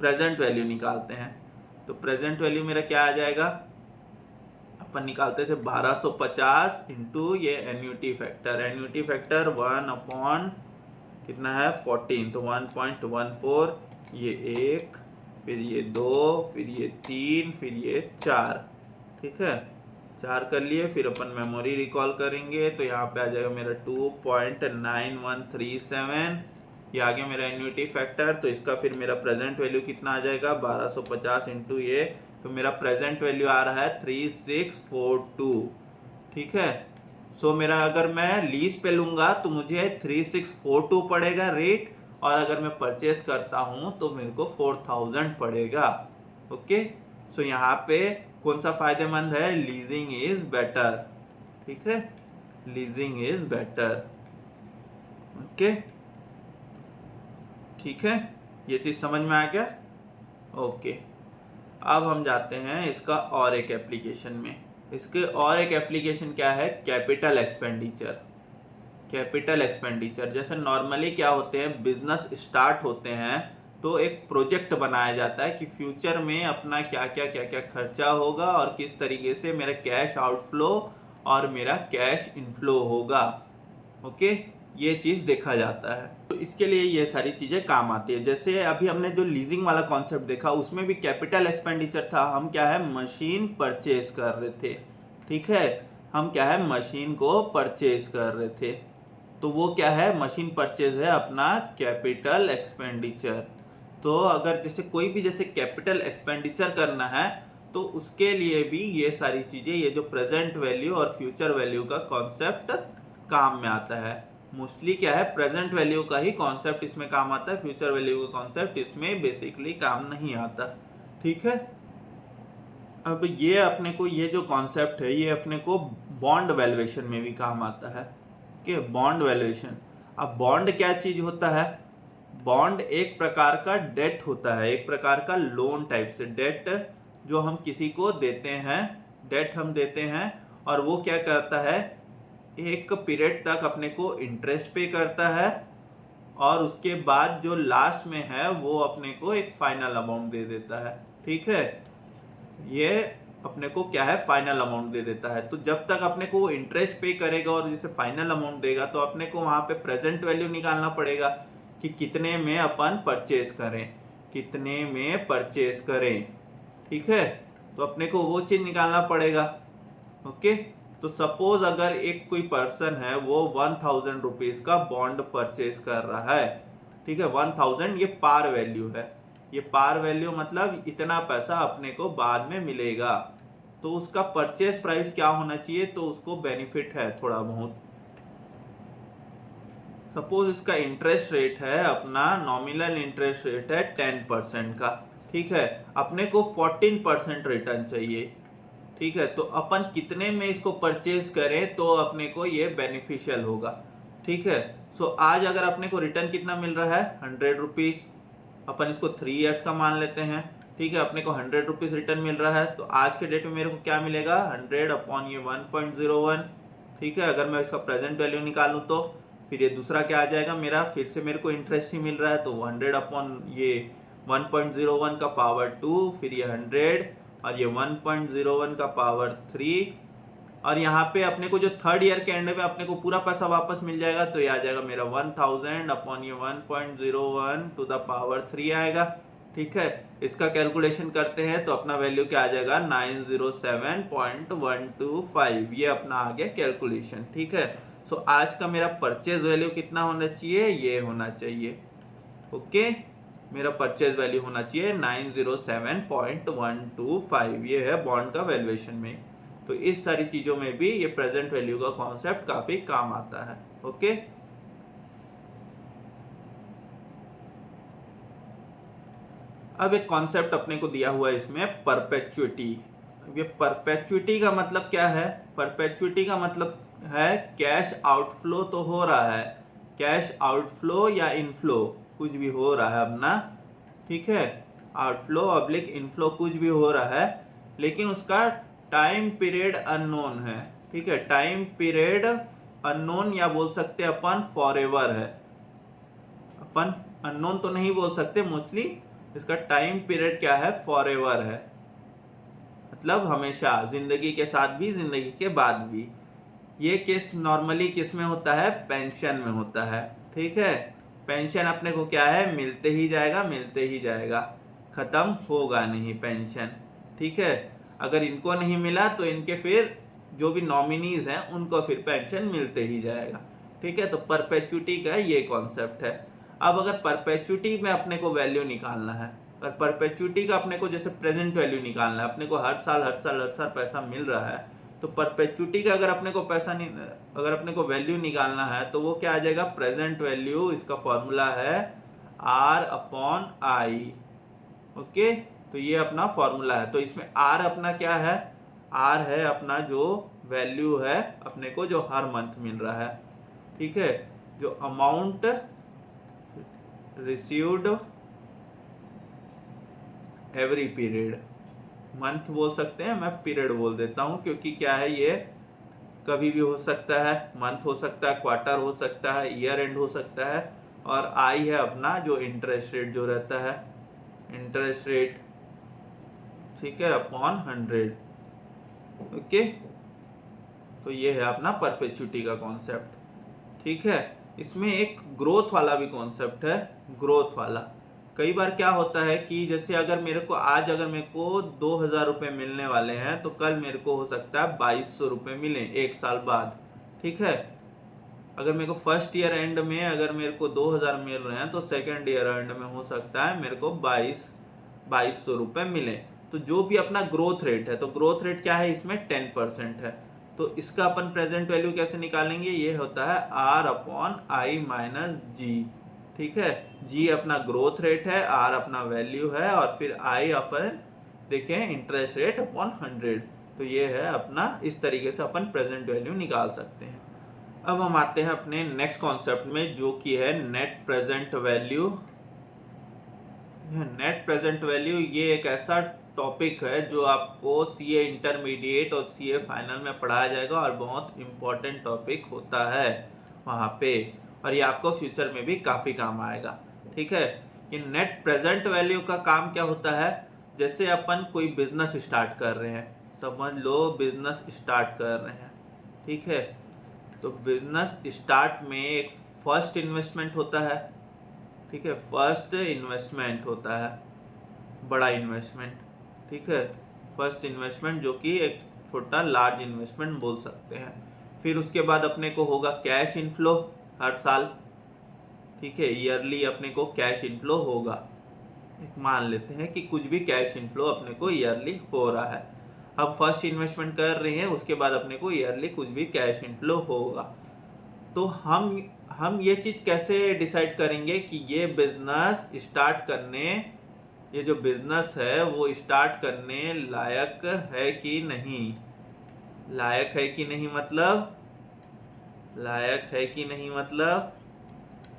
प्रेजेंट वैल्यू निकालते हैं तो प्रेजेंट वैल्यू मेरा क्या आ जाएगा, अपन निकालते थे 1250 इंटू ये एन्युटी फैक्टर 1 कितना है 14, तो 1.14, ये 1, फिर ये 2, फिर ये 3, फिर ये 4। ठीक है, 4 कर लिए। फिर अपन मेमोरी रिकॉल करेंगे तो यहाँ पे आ जाएगा मेरा 2.9137, ये आ गया मेरा एन्युटी फैक्टर। तो इसका फिर मेरा प्रेजेंट वैल्यू कितना आ जाएगा 1250 इंटू ये, तो मेरा प्रेजेंट वैल्यू आ रहा है 3642। ठीक है, सो मेरा अगर मैं लीज पे लूंगा तो मुझे 3642 पड़ेगा रेट, और अगर मैं परचेस करता हूं तो मेरे को 4000 पड़ेगा। ओके, सो यहाँ पे कौन सा फायदेमंद है, लीजिंग इज बेटर। ठीक है, लीजिंग इज बेटर। ओके, ठीक है, ये चीज समझ में आ गया। ओके, अब हम जाते हैं इसका और एक एप्लीकेशन में। इसके और एक एप्लीकेशन क्या है, कैपिटल एक्सपेंडिचर। कैपिटल एक्सपेंडिचर जैसे नॉर्मली क्या होते हैं, बिजनेस स्टार्ट होते हैं तो एक प्रोजेक्ट बनाया जाता है कि फ्यूचर में अपना क्या क्या खर्चा होगा और किस तरीके से मेरा कैश आउटफ्लो और मेरा कैश इनफ्लो होगा। ओके, ये चीज़ देखा जाता है, तो इसके लिए ये सारी चीज़ें काम आती है। जैसे अभी हमने जो लीजिंग वाला कॉन्सेप्ट देखा उसमें भी कैपिटल एक्सपेंडिचर था। हम क्या है, मशीन परचेज कर रहे थे। ठीक है, हम क्या है, मशीन को परचेज कर रहे थे, तो वो क्या है, मशीन परचेज है अपना कैपिटल एक्सपेंडिचर। तो अगर जैसे कोई भी जैसे कैपिटल एक्सपेंडिचर करना है तो उसके लिए भी ये सारी चीज़ें, ये जो प्रेजेंट वैल्यू और फ्यूचर वैल्यू का कॉन्सेप्ट काम में आता है। मोस्टली क्या है, प्रेजेंट वैल्यू का ही कॉन्सेप्ट इसमें काम आता है, फ्यूचर वैल्यू का कॉन्सेप्ट इसमें बेसिकली काम नहीं आता। ठीक है, अब ये अपने को ये जो कॉन्सेप्ट है ये अपने को बॉन्ड वैल्यूएशन में भी काम आता है कि बॉन्ड वैल्यूएशन। अब बॉन्ड क्या चीज होता है, बॉन्ड एक प्रकार का डेट होता है, एक प्रकार का लोन टाइप से डेट जो हम किसी को देते हैं, डेट हम देते हैं और वो क्या करता है, एक पीरियड तक अपने को इंटरेस्ट पे करता है और उसके बाद जो लास्ट में है वो अपने को एक फाइनल अमाउंट दे देता है। ठीक है, ये अपने को क्या है, फाइनल अमाउंट दे देता है। तो जब तक अपने को वो इंटरेस्ट पे करेगा और जैसे फाइनल अमाउंट देगा तो अपने को वहां पे प्रेजेंट वैल्यू निकालना पड़ेगा कि कितने में अपन परचेज करें, कितने में परचेज करें। ठीक है, तो अपने को वो चीज निकालना पड़ेगा। ओके, तो सपोज अगर एक कोई पर्सन है वो 1000 रुपीज का बॉन्ड परचेज कर रहा है। ठीक है, 1000 ये पार वैल्यू है, ये पार वैल्यू मतलब इतना पैसा अपने को बाद में मिलेगा। तो उसका परचेज प्राइस क्या होना चाहिए, तो उसको बेनिफिट है थोड़ा बहुत। सपोज इसका इंटरेस्ट रेट है अपना, नॉमिनल इंटरेस्ट रेट है 10% का। ठीक है, अपने को 14% रिटर्न चाहिए। ठीक है, तो अपन कितने में इसको परचेज करें तो अपने को ये बेनिफिशियल होगा। ठीक है, सो आज अगर अपने को रिटर्न कितना मिल रहा है 100 रुपीज, अपन इसको 3 ईयर्स का मान लेते हैं। ठीक है, अपने को 100 रुपीज रिटर्न मिल रहा है, तो आज के डेट में मेरे को क्या मिलेगा 100 अपॉन ये 1.01। ठीक है, अगर मैं इसका प्रेजेंट वैल्यू निकालूं तो फिर ये दूसरा क्या आ जाएगा मेरा, फिर से मेरे को इंटरेस्ट ही मिल रहा है तो 100 अपॉन ये 1.01 का पावर 2, फिर ये 100 और ये 1.01 का पावर 3, और यहाँ पे अपने को जो थर्ड ईयर के एंड में अपने को पूरा पैसा वापस मिल जाएगा तो ये आ जाएगा मेरा 1000 अपॉन ये 1.01 टू द पावर 3 आएगा। ठीक है, इसका कैलकुलेशन करते हैं तो अपना वैल्यू क्या आ जाएगा 907.125, ये अपना आ गया कैलकुलेशन। ठीक है, सो आज का मेरा परचेज वैल्यू कितना होना चाहिए, ये होना चाहिए। ओके, मेरा परचेज वैल्यू होना चाहिए 907.125, ये है बॉन्ड का वैल्यूएशन में। तो इस सारी चीजों में भी ये प्रेजेंट वैल्यू का कॉन्सेप्ट काफी काम आता है। ओके, अब एक कॉन्सेप्ट अपने को दिया हुआ है इसमें, परपेचुइटी। ये परपेचुइटी का मतलब क्या है, परपेचुइटी का मतलब है कैश आउटफ्लो तो हो रहा है, कैश आउटफ्लो या इनफ्लो कुछ भी हो रहा है अपना, ठीक है, आउटफ्लो ऑब्लिक इनफ्लो कुछ भी हो रहा है, लेकिन उसका टाइम पीरियड अननोन है, ठीक है, टाइम पीरियड अननोन या बोल सकते हैं अपन फॉरएवर है। अपन अननोन तो नहीं बोल सकते मोस्टली, इसका टाइम पीरियड क्या है, फॉरएवर है, मतलब हमेशा, जिंदगी के साथ भी जिंदगी के बाद भी। ये केस नॉर्मली किस में होता है, पेंशन में होता है, ठीक है। पेंशन अपने को क्या है, मिलते ही जाएगा, मिलते ही जाएगा, खत्म होगा नहीं पेंशन, ठीक है। अगर इनको नहीं मिला तो इनके फिर जो भी नॉमिनीज हैं उनको फिर पेंशन मिलते ही जाएगा, ठीक है। तो परपेचुटी का ये कॉन्सेप्ट है। अब अगर परपेचुटी में अपने को वैल्यू निकालना है, और परपेचुटी का अपने को जैसे प्रेजेंट वैल्यू निकालना है, अपने को हर साल हर साल हर साल पैसा मिल रहा है, तो परपेचुटी का अगर अपने को पैसा नहीं, अगर अपने को वैल्यू निकालना है तो वो क्या आ जाएगा, प्रेजेंट वैल्यू, इसका फॉर्मूला है R अपॉन I, ओके। तो ये अपना फॉर्मूला है। तो इसमें R अपना क्या है, R है अपना जो वैल्यू है अपने को जो हर मंथ मिल रहा है, ठीक है, जो amount received every period, month बोल सकते हैं, मैं पीरियड बोल देता हूं क्योंकि क्या है, ये कभी भी हो सकता है, मंथ हो सकता है, क्वार्टर हो सकता है, ईयर एंड हो सकता है। और आई है अपना जो इंटरेस्ट रेट जो रहता है, इंटरेस्ट रेट, ठीक है, अपॉन 100, ओके। तो ये है अपना परपेचुटी का कॉन्सेप्ट, ठीक है। इसमें एक ग्रोथ वाला भी कॉन्सेप्ट है, ग्रोथ वाला। कई बार क्या होता है कि जैसे अगर मेरे को आज अगर मेरे को 2000 रुपये मिलने वाले हैं तो कल मेरे को हो सकता है 2200 रुपये मिले एक साल बाद, ठीक है। अगर मेरे को फर्स्ट ईयर एंड में अगर मेरे को 2000 मिल रहे हैं तो सेकेंड ईयर एंड में हो सकता है मेरे को 2200 रुपये मिले। तो जो भी अपना ग्रोथ रेट है, तो ग्रोथ रेट क्या है इसमें 10% है, तो इसका अपन प्रेजेंट वैल्यू कैसे निकालेंगे, ये होता है R अपॉन I माइनस जी, ठीक है। जी अपना ग्रोथ रेट है, R अपना वैल्यू है, और फिर I अपन देखें इंटरेस्ट रेट अपॉन 100। तो ये है अपना, इस तरीके से अपन प्रेजेंट वैल्यू निकाल सकते हैं। अब हम आते हैं अपने नेक्स्ट कॉन्सेप्ट में जो कि है net present value. Net present value ये एक ऐसा टॉपिक है जो आपको सीए इंटरमीडिएट और सीए फाइनल में पढ़ाया जाएगा और बहुत इंपॉर्टेंट टॉपिक होता है वहाँ पे, और ये आपको फ्यूचर में भी काफ़ी काम आएगा, ठीक है। कि नेट प्रेजेंट वैल्यू का काम क्या होता है, जैसे अपन कोई बिजनेस स्टार्ट कर रहे हैं, समझ लो बिजनेस स्टार्ट कर रहे हैं, ठीक है। तो बिजनेस स्टार्ट में एक फर्स्ट इन्वेस्टमेंट होता है, ठीक है, फर्स्ट इन्वेस्टमेंट होता है, बड़ा इन्वेस्टमेंट, ठीक है, फर्स्ट इन्वेस्टमेंट जो कि एक छोटा लार्ज इन्वेस्टमेंट बोल सकते हैं। फिर उसके बाद अपने को होगा कैश इनफ्लो हर साल, ठीक है, ईयरली अपने को कैश इनफ्लो होगा। एक मान लेते हैं कि कुछ भी कैश इनफ्लो अपने को ईयरली हो रहा है, हम फर्स्ट इन्वेस्टमेंट कर रहे हैं, उसके बाद अपने को ईयरली कुछ भी कैश इनफ्लो होगा। तो हम ये चीज़ कैसे डिसाइड करेंगे कि ये बिजनेस स्टार्ट करने, ये जो बिजनेस है वो स्टार्ट करने लायक है कि नहीं, लायक है कि नहीं, मतलब लायक है कि नहीं, मतलब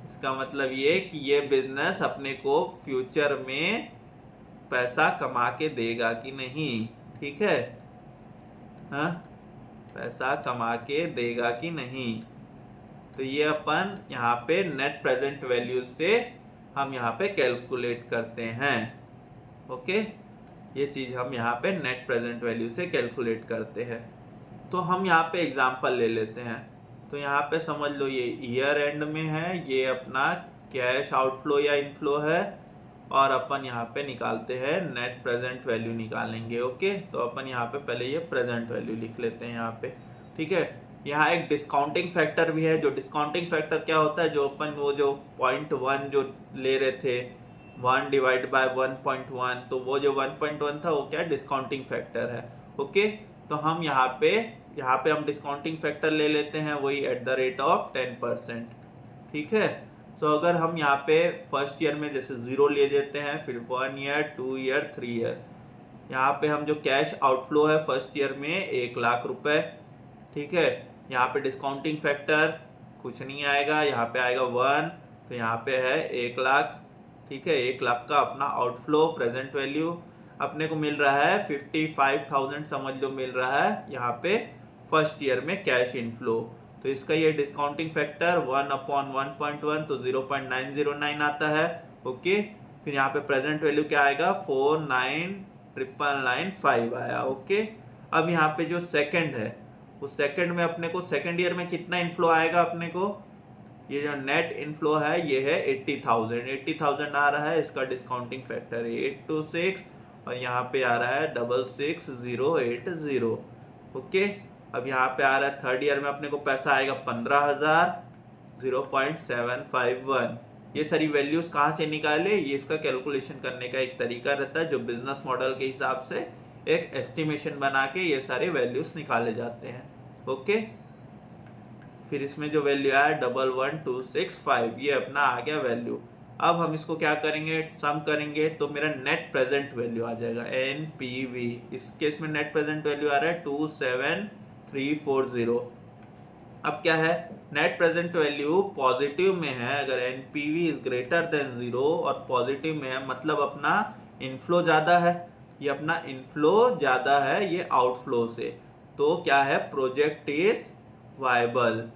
इसका मतलब ये कि ये बिजनेस अपने को फ्यूचर में पैसा कमा के देगा कि नहीं, ठीक है, हाँ, पैसा कमा के देगा कि नहीं। तो ये अपन यहाँ पे नेट प्रेजेंट वैल्यू से हम यहाँ पे कैलकुलेट करते हैं, ओके। ये चीज़ हम यहाँ पे नेट प्रेजेंट वैल्यू से कैलकुलेट करते हैं। तो हम यहाँ पे एग्जांपल ले लेते हैं। तो यहाँ पे समझ लो ये ईयर एंड में है, ये अपना कैश आउटफ्लो या इनफ्लो है, और अपन यहाँ पे निकालते हैं नेट प्रेजेंट वैल्यू निकालेंगे, ओके। तो अपन यहाँ पे पहले ये प्रेजेंट वैल्यू लिख लेते हैं यहाँ पे, ठीक है। यहाँ एक डिस्काउंटिंग फैक्टर भी है, जो डिस्काउंटिंग फैक्टर क्या होता है, जो अपन वो जो 0.1 जो ले रहे थे 1 डिवाइड बाय 1.1, तो वो जो 1.1 था वो क्या डिस्काउंटिंग फैक्टर है, ओके। तो हम यहाँ पे हम डिस्काउंटिंग फैक्टर ले लेते हैं वही @ 10%, ठीक है। सो अगर हम यहाँ पे फर्स्ट ईयर में जैसे 0 ले लेते हैं, फिर 1 ईयर 2 ईयर 3 ईयर, यहाँ पे हम जो कैश आउटफ्लो है फर्स्ट ईयर में 1 लाख रुपए, ठीक है। यहाँ पे डिस्काउंटिंग फैक्टर कुछ नहीं आएगा, यहाँ पे आएगा 1, तो तो यहाँ पे है 1 लाख, ठीक है। 1 लाख का अपना आउटफ्लो प्रेजेंट वैल्यू अपने को मिल रहा है 55,000 समझ लो मिल रहा है यहाँ पे फर्स्ट ईयर में कैश इनफ्लो। तो इसका ये डिस्काउंटिंग फैक्टर 1/1.1 तो 0.909 आता है। ओके, फिर यहाँ पे प्रेजेंट वैल्यू क्या आएगा 49,995 आया। ओके, अब यहाँ पे जो सेकंड है उस सेकंड में अपने को सेकंड ईयर में कितना इनफ्लो आएगा अपने को, ये जो नेट इनफ्लो है ये है 80,000 आ रहा है। इसका डिस्काउंटिंग फैक्टर है 826 और यहाँ पे आ रहा है 66080। ओके, अब यहाँ पे आ रहा है थर्ड ईयर में अपने को पैसा आएगा 15,000 0.751। ये सारी वैल्यूज कहाँ से निकाले, ये इसका कैलकुलेशन करने का एक तरीका रहता है जो बिजनेस मॉडल के हिसाब से एक एस्टिमेशन बना के ये सारे वैल्यूज निकाले जाते हैं। ओके, फिर इसमें जो वैल्यू आया 11265 ये अपना आ गया वैल्यू। अब हम इसको क्या करेंगे, सम करेंगे तो मेरा नेट प्रेजेंट वैल्यू आ जाएगा NPV। इस केस में नेट प्रेजेंट वैल्यू आ रहा है 27340। अब क्या है, नेट प्रेजेंट वैल्यू पॉजिटिव में है, अगर NPV इज ग्रेटर देन 0 और पॉजिटिव में है मतलब अपना इनफ्लो ज्यादा है, ये अपना इनफ्लो ज्यादा है ये आउटफ्लो से, तो क्या है प्रोजेक्ट इज वायबल।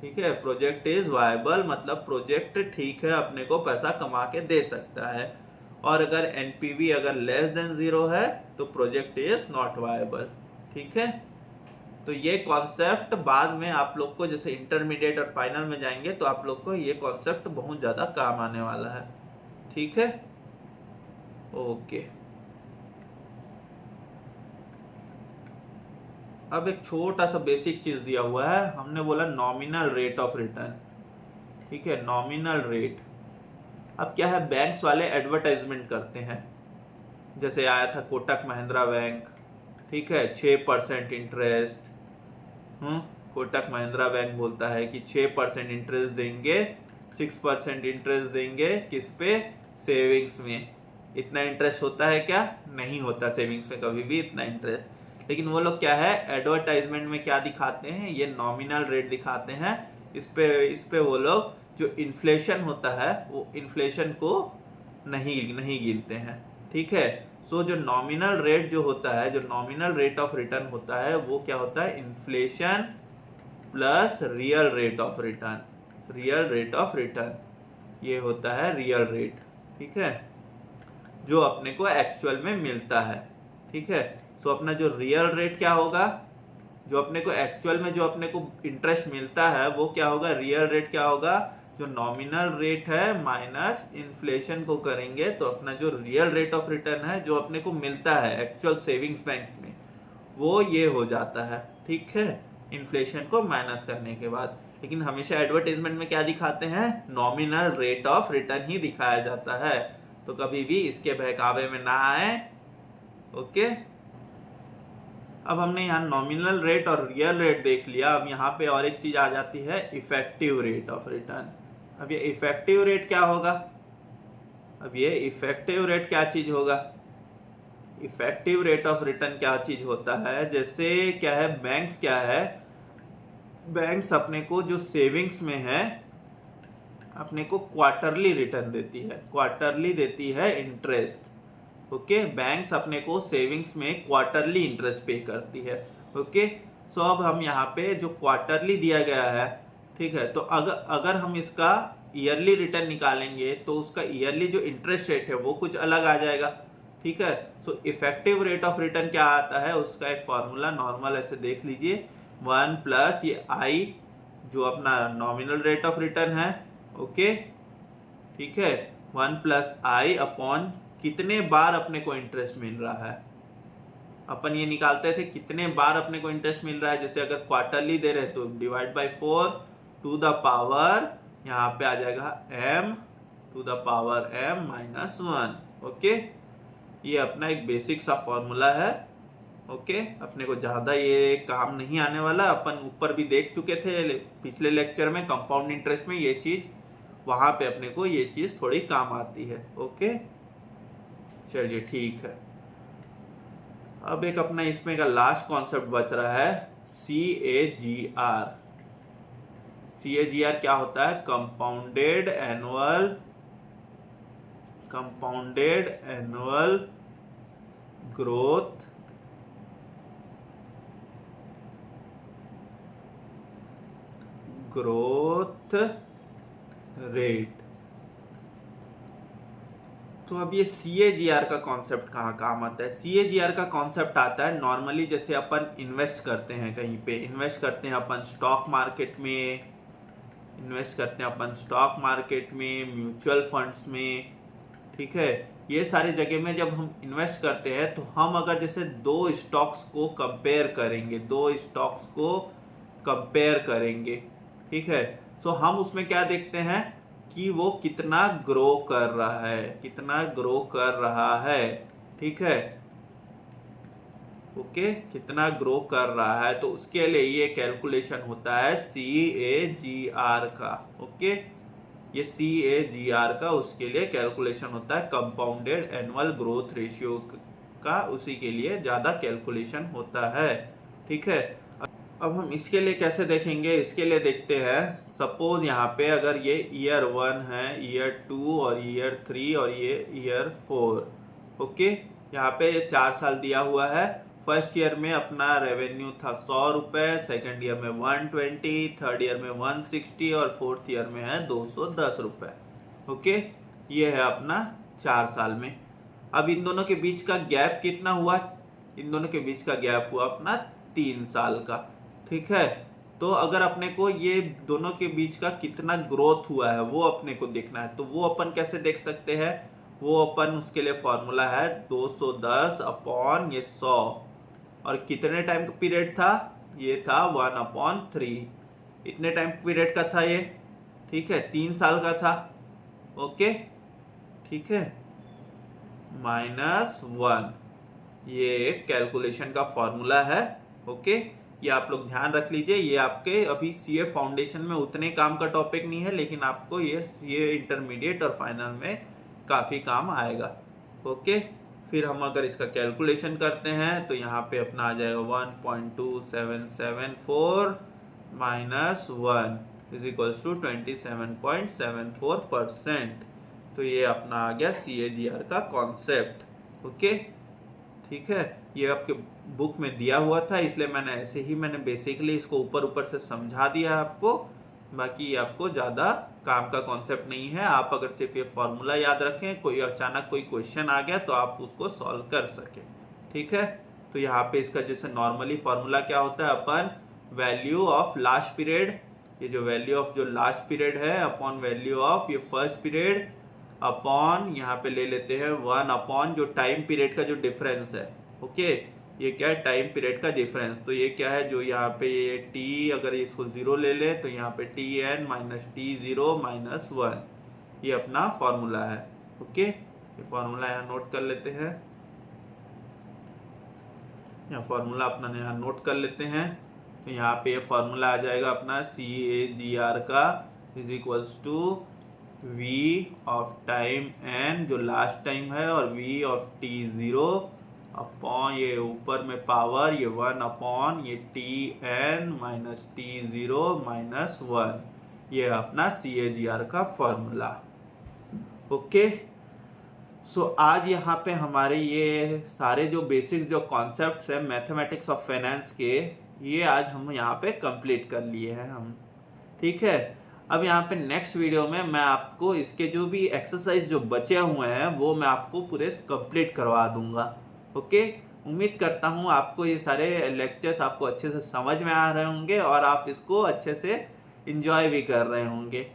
ठीक है, प्रोजेक्ट इज वायबल मतलब प्रोजेक्ट ठीक है, अपने को पैसा कमा के दे सकता है। और अगर NPV अगर लेस देन 0 है तो प्रोजेक्ट इज नॉट वायबल। ठीक है, तो ये कॉन्सेप्ट बाद में आप लोग को जैसे इंटरमीडिएट और फाइनल में जाएंगे तो आप लोग को ये कॉन्सेप्ट बहुत ज्यादा काम आने वाला है। ठीक है, ओके। अब एक छोटा सा बेसिक चीज दिया हुआ है, हमने बोला नॉमिनल रेट ऑफ रिटर्न। ठीक है, नॉमिनल रेट। अब क्या है, बैंक्स वाले एडवर्टाइजमेंट करते हैं, जैसे आया था कोटक महिंद्रा बैंक, ठीक है 6% इंटरेस्ट। कोटक महिंद्रा बैंक बोलता है कि 6% इंटरेस्ट देंगे, 6% इंटरेस्ट देंगे किस पे, सेविंग्स में। इतना इंटरेस्ट होता है क्या, नहीं होता सेविंग्स में कभी भी इतना इंटरेस्ट। लेकिन वो लोग क्या है एडवर्टाइजमेंट में क्या दिखाते हैं, ये नॉमिनल रेट दिखाते हैं। इस पे वो लोग जो इन्फ्लेशन होता है वो इन्फ्लेशन को नहीं गिनते हैं। ठीक है, सो जो नॉमिनल रेट जो होता है, जो नॉमिनल रेट ऑफ रिटर्न होता है वो क्या होता है, inflation plus real rate of return. Real rate of return ये होता है रियल रेट। ठीक है, जो अपने को एक्चुअल में मिलता है। ठीक है, सो अपना जो रियल रेट क्या होगा, जो अपने को एक्चुअल में जो अपने को इंटरेस्ट मिलता है वो क्या होगा, रियल रेट क्या होगा, जो नॉमिनल रेट है माइनस इन्फ्लेशन को करेंगे तो अपना जो रियल रेट ऑफ रिटर्न है जो अपने को मिलता है एक्चुअल सेविंग्स बैंक में वो ये हो जाता है। ठीक है, इन्फ्लेशन को माइनस करने के बाद। लेकिन हमेशा एडवर्टाइजमेंट में क्या दिखाते हैं, नॉमिनल रेट ऑफ रिटर्न ही दिखाया जाता है, तो कभी भी इसके बहकावे में ना आए। ओके, अब हमने यहाँ नॉमिनल रेट और रियल रेट देख लिया। अब यहाँ पे और एक चीज आ जाती है इफेक्टिव रेट ऑफ रिटर्न। अब ये इफेक्टिव रेट क्या होगा, अब ये इफेक्टिव रेट क्या चीज होगा, इफेक्टिव रेट ऑफ रिटर्न क्या चीज होता है, जैसे क्या है बैंक्स क्या है, बैंक्स अपने को जो सेविंग्स में है अपने को क्वार्टरली रिटर्न देती है, क्वार्टरली देती है इंटरेस्ट। ओके, बैंक्स अपने को सेविंग्स में क्वार्टरली इंटरेस्ट पे करती है। ओके, सो अब हम यहाँ पे जो क्वार्टरली दिया गया है, ठीक है, तो अगर हम इसका ईयरली रिटर्न निकालेंगे तो उसका ईयरली जो इंटरेस्ट रेट है वो कुछ अलग आ जाएगा। ठीक है, so effective rate of return क्या आता है, उसका एक फॉर्मूला नॉर्मल ऐसे देख लीजिए, 1 प्लस ये आई जो अपना नॉमिनल रेट ऑफ रिटर्न है। ओके, ठीक है, 1 प्लस आई अपॉन कितने बार अपने को इंटरेस्ट मिल रहा है, अपन ये निकालते थे कितने बार अपने को इंटरेस्ट मिल रहा है। जैसे अगर क्वार्टरली दे रहे तो divide by 4 to the power यहाँ पे आ जाएगा m to the power m minus 1। ओके, ये अपना एक बेसिक सा फॉर्मूला है। ओके, अपने को ज्यादा ये काम नहीं आने वाला, अपन ऊपर भी देख चुके थे पिछले लेक्चर में कंपाउंड इंटरेस्ट में ये चीज, वहां पे अपने को ये चीज थोड़ी काम आती है। ओके, चलिए ठीक है। अब एक अपना इसमें का लास्ट कॉन्सेप्ट बच रहा है CAGR। CAGR क्या होता है? Compounded annual growth rate. तो अब ये CAGR का कॉन्सेप्ट कहाँ काम आता है? CAGR का कॉन्सेप्ट आता है नॉर्मली जैसे अपन इन्वेस्ट करते हैं, कहीं पे इन्वेस्ट करते हैं अपन स्टॉक मार्केट में, म्यूचुअल फंड्स में, ठीक है। ये सारी जगह में जब हम इन्वेस्ट करते हैं तो हम अगर जैसे दो स्टॉक्स को कंपेयर करेंगे, ठीक है, सो हम उसमें क्या देखते हैं कि वो कितना ग्रो कर रहा है, ठीक है, ओके, कितना ग्रो कर रहा है। तो उसके लिए ये कैलकुलेशन होता है CAGR का, ओके, ये CAGR का उसके लिए कैलकुलेशन होता है, कंपाउंडेड एनुअल ग्रोथ रेशियो का, उसी के लिए ज्यादा कैलकुलेशन होता है, ठीक है। अब हम इसके लिए कैसे देखेंगे? इसके लिए देखते हैं, सपोज यहाँ पे अगर ये ईयर 1 है, ईयर 2 और ईयर 3 और ये ईयर 4, ओके, यहाँ पे ये 4 साल दिया हुआ है। फर्स्ट ईयर में अपना रेवेन्यू था 100 रुपये, सेकेंड ईयर में 120, थर्ड ईयर में 160 और फोर्थ ईयर में है 210 रुपये, ओके। ये है अपना 4 साल में। अब इन दोनों के बीच का गैप कितना हुआ? इन दोनों के बीच का गैप हुआ अपना 3 साल का, ठीक है। तो अगर अपने को ये दोनों के बीच का कितना ग्रोथ हुआ है वो अपने को देखना है, तो वो अपन कैसे देख सकते हैं? वो अपन उसके लिए फॉर्मूला है 210 अपॉन ये 100, और कितने टाइम का पीरियड था? ये था 1/3। इतने टाइम पीरियड का था ये, ठीक है, 3 साल का था, ओके, ठीक है, -1, ये कैलकुलेशन का फॉर्मूला है, ओके। ये आप लोग ध्यान रख लीजिए। ये आपके अभी CA फाउंडेशन में उतने काम का टॉपिक नहीं है, लेकिन आपको ये CA इंटरमीडिएट और फाइनल में काफ़ी काम आएगा, ओके। फिर हम अगर इसका कैलकुलेशन करते हैं तो यहाँ पे अपना आ जाएगा 1.2774 - 1 = 27.74%। तो ये अपना आ गया CAGR का कॉन्सेप्ट, ओके, ठीक है। ये आपके बुक में दिया हुआ था, इसलिए मैंने बेसिकली इसको ऊपर से समझा दिया आपको। बाकी आपको ज़्यादा काम का कॉन्सेप्ट नहीं है। आप अगर सिर्फ ये फॉर्मूला याद रखें, कोई अचानक कोई क्वेश्चन आ गया तो आप उसको सॉल्व कर सकें, ठीक है। तो यहाँ पे इसका जैसे नॉर्मली फॉर्मूला क्या होता है, अपन वैल्यू ऑफ लास्ट पीरियड, ये जो वैल्यू ऑफ जो लास्ट पीरियड है अपॉन वैल्यू ऑफ ये फर्स्ट पीरियड, अपॉन यहाँ पे ले लेते हैं 1 अपॉन जो टाइम पीरियड का जो डिफरेंस है, ओके। ये क्या है? टाइम पीरियड का डिफरेंस। तो ये क्या है? जो यहाँ पे ये t, अगर इसको 0 ले ले तो यहाँ पे Tn - T0 - 1, ये अपना फॉर्मूला है, ओके। ये फॉर्मूला यहाँ नोट कर लेते हैं, यहाँ फॉर्मूला अपना यहाँ नोट कर लेते हैं। तो यहाँ पे ये फॉर्मूला आ जाएगा अपना CAGR का = V ऑफ टाइम n जो लास्ट टाइम है, और V ऑफ T0 अपॉन ये ऊपर में पावर ये 1 अपॉन ये Tn - T0 - 1, ये अपना CAGR का फॉर्मूला, ओके। सो आज यहाँ पे हमारे ये सारे जो बेसिक जो कॉन्सेप्ट्स हैं मैथमेटिक्स ऑफ फाइनेंस के, ये आज हम यहाँ पे कंप्लीट कर लिए हैं हम, ठीक है। अब यहाँ पे नेक्स्ट वीडियो में मैं आपको इसके जो भी एक्सरसाइज जो बचे हुए हैं वो मैं आपको पूरे कंप्लीट करवा दूंगा, ओके। उम्मीद करता हूँ आपको ये सारे लेक्चर्स आपको अच्छे से समझ में आ रहे होंगे और आप इसको अच्छे से एंजॉय भी कर रहे होंगे,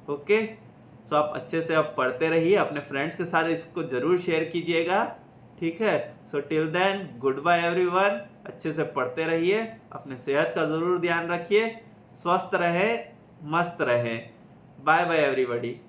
ओके। सो आप अच्छे से आप पढ़ते रहिए, अपने फ्रेंड्स के साथ इसको ज़रूर शेयर कीजिएगा, ठीक है। So till then goodbye everyone. अच्छे से पढ़ते रहिए, अपने सेहत का ज़रूर ध्यान रखिए, स्वस्थ रहे, मस्त रहे। Bye bye everybody.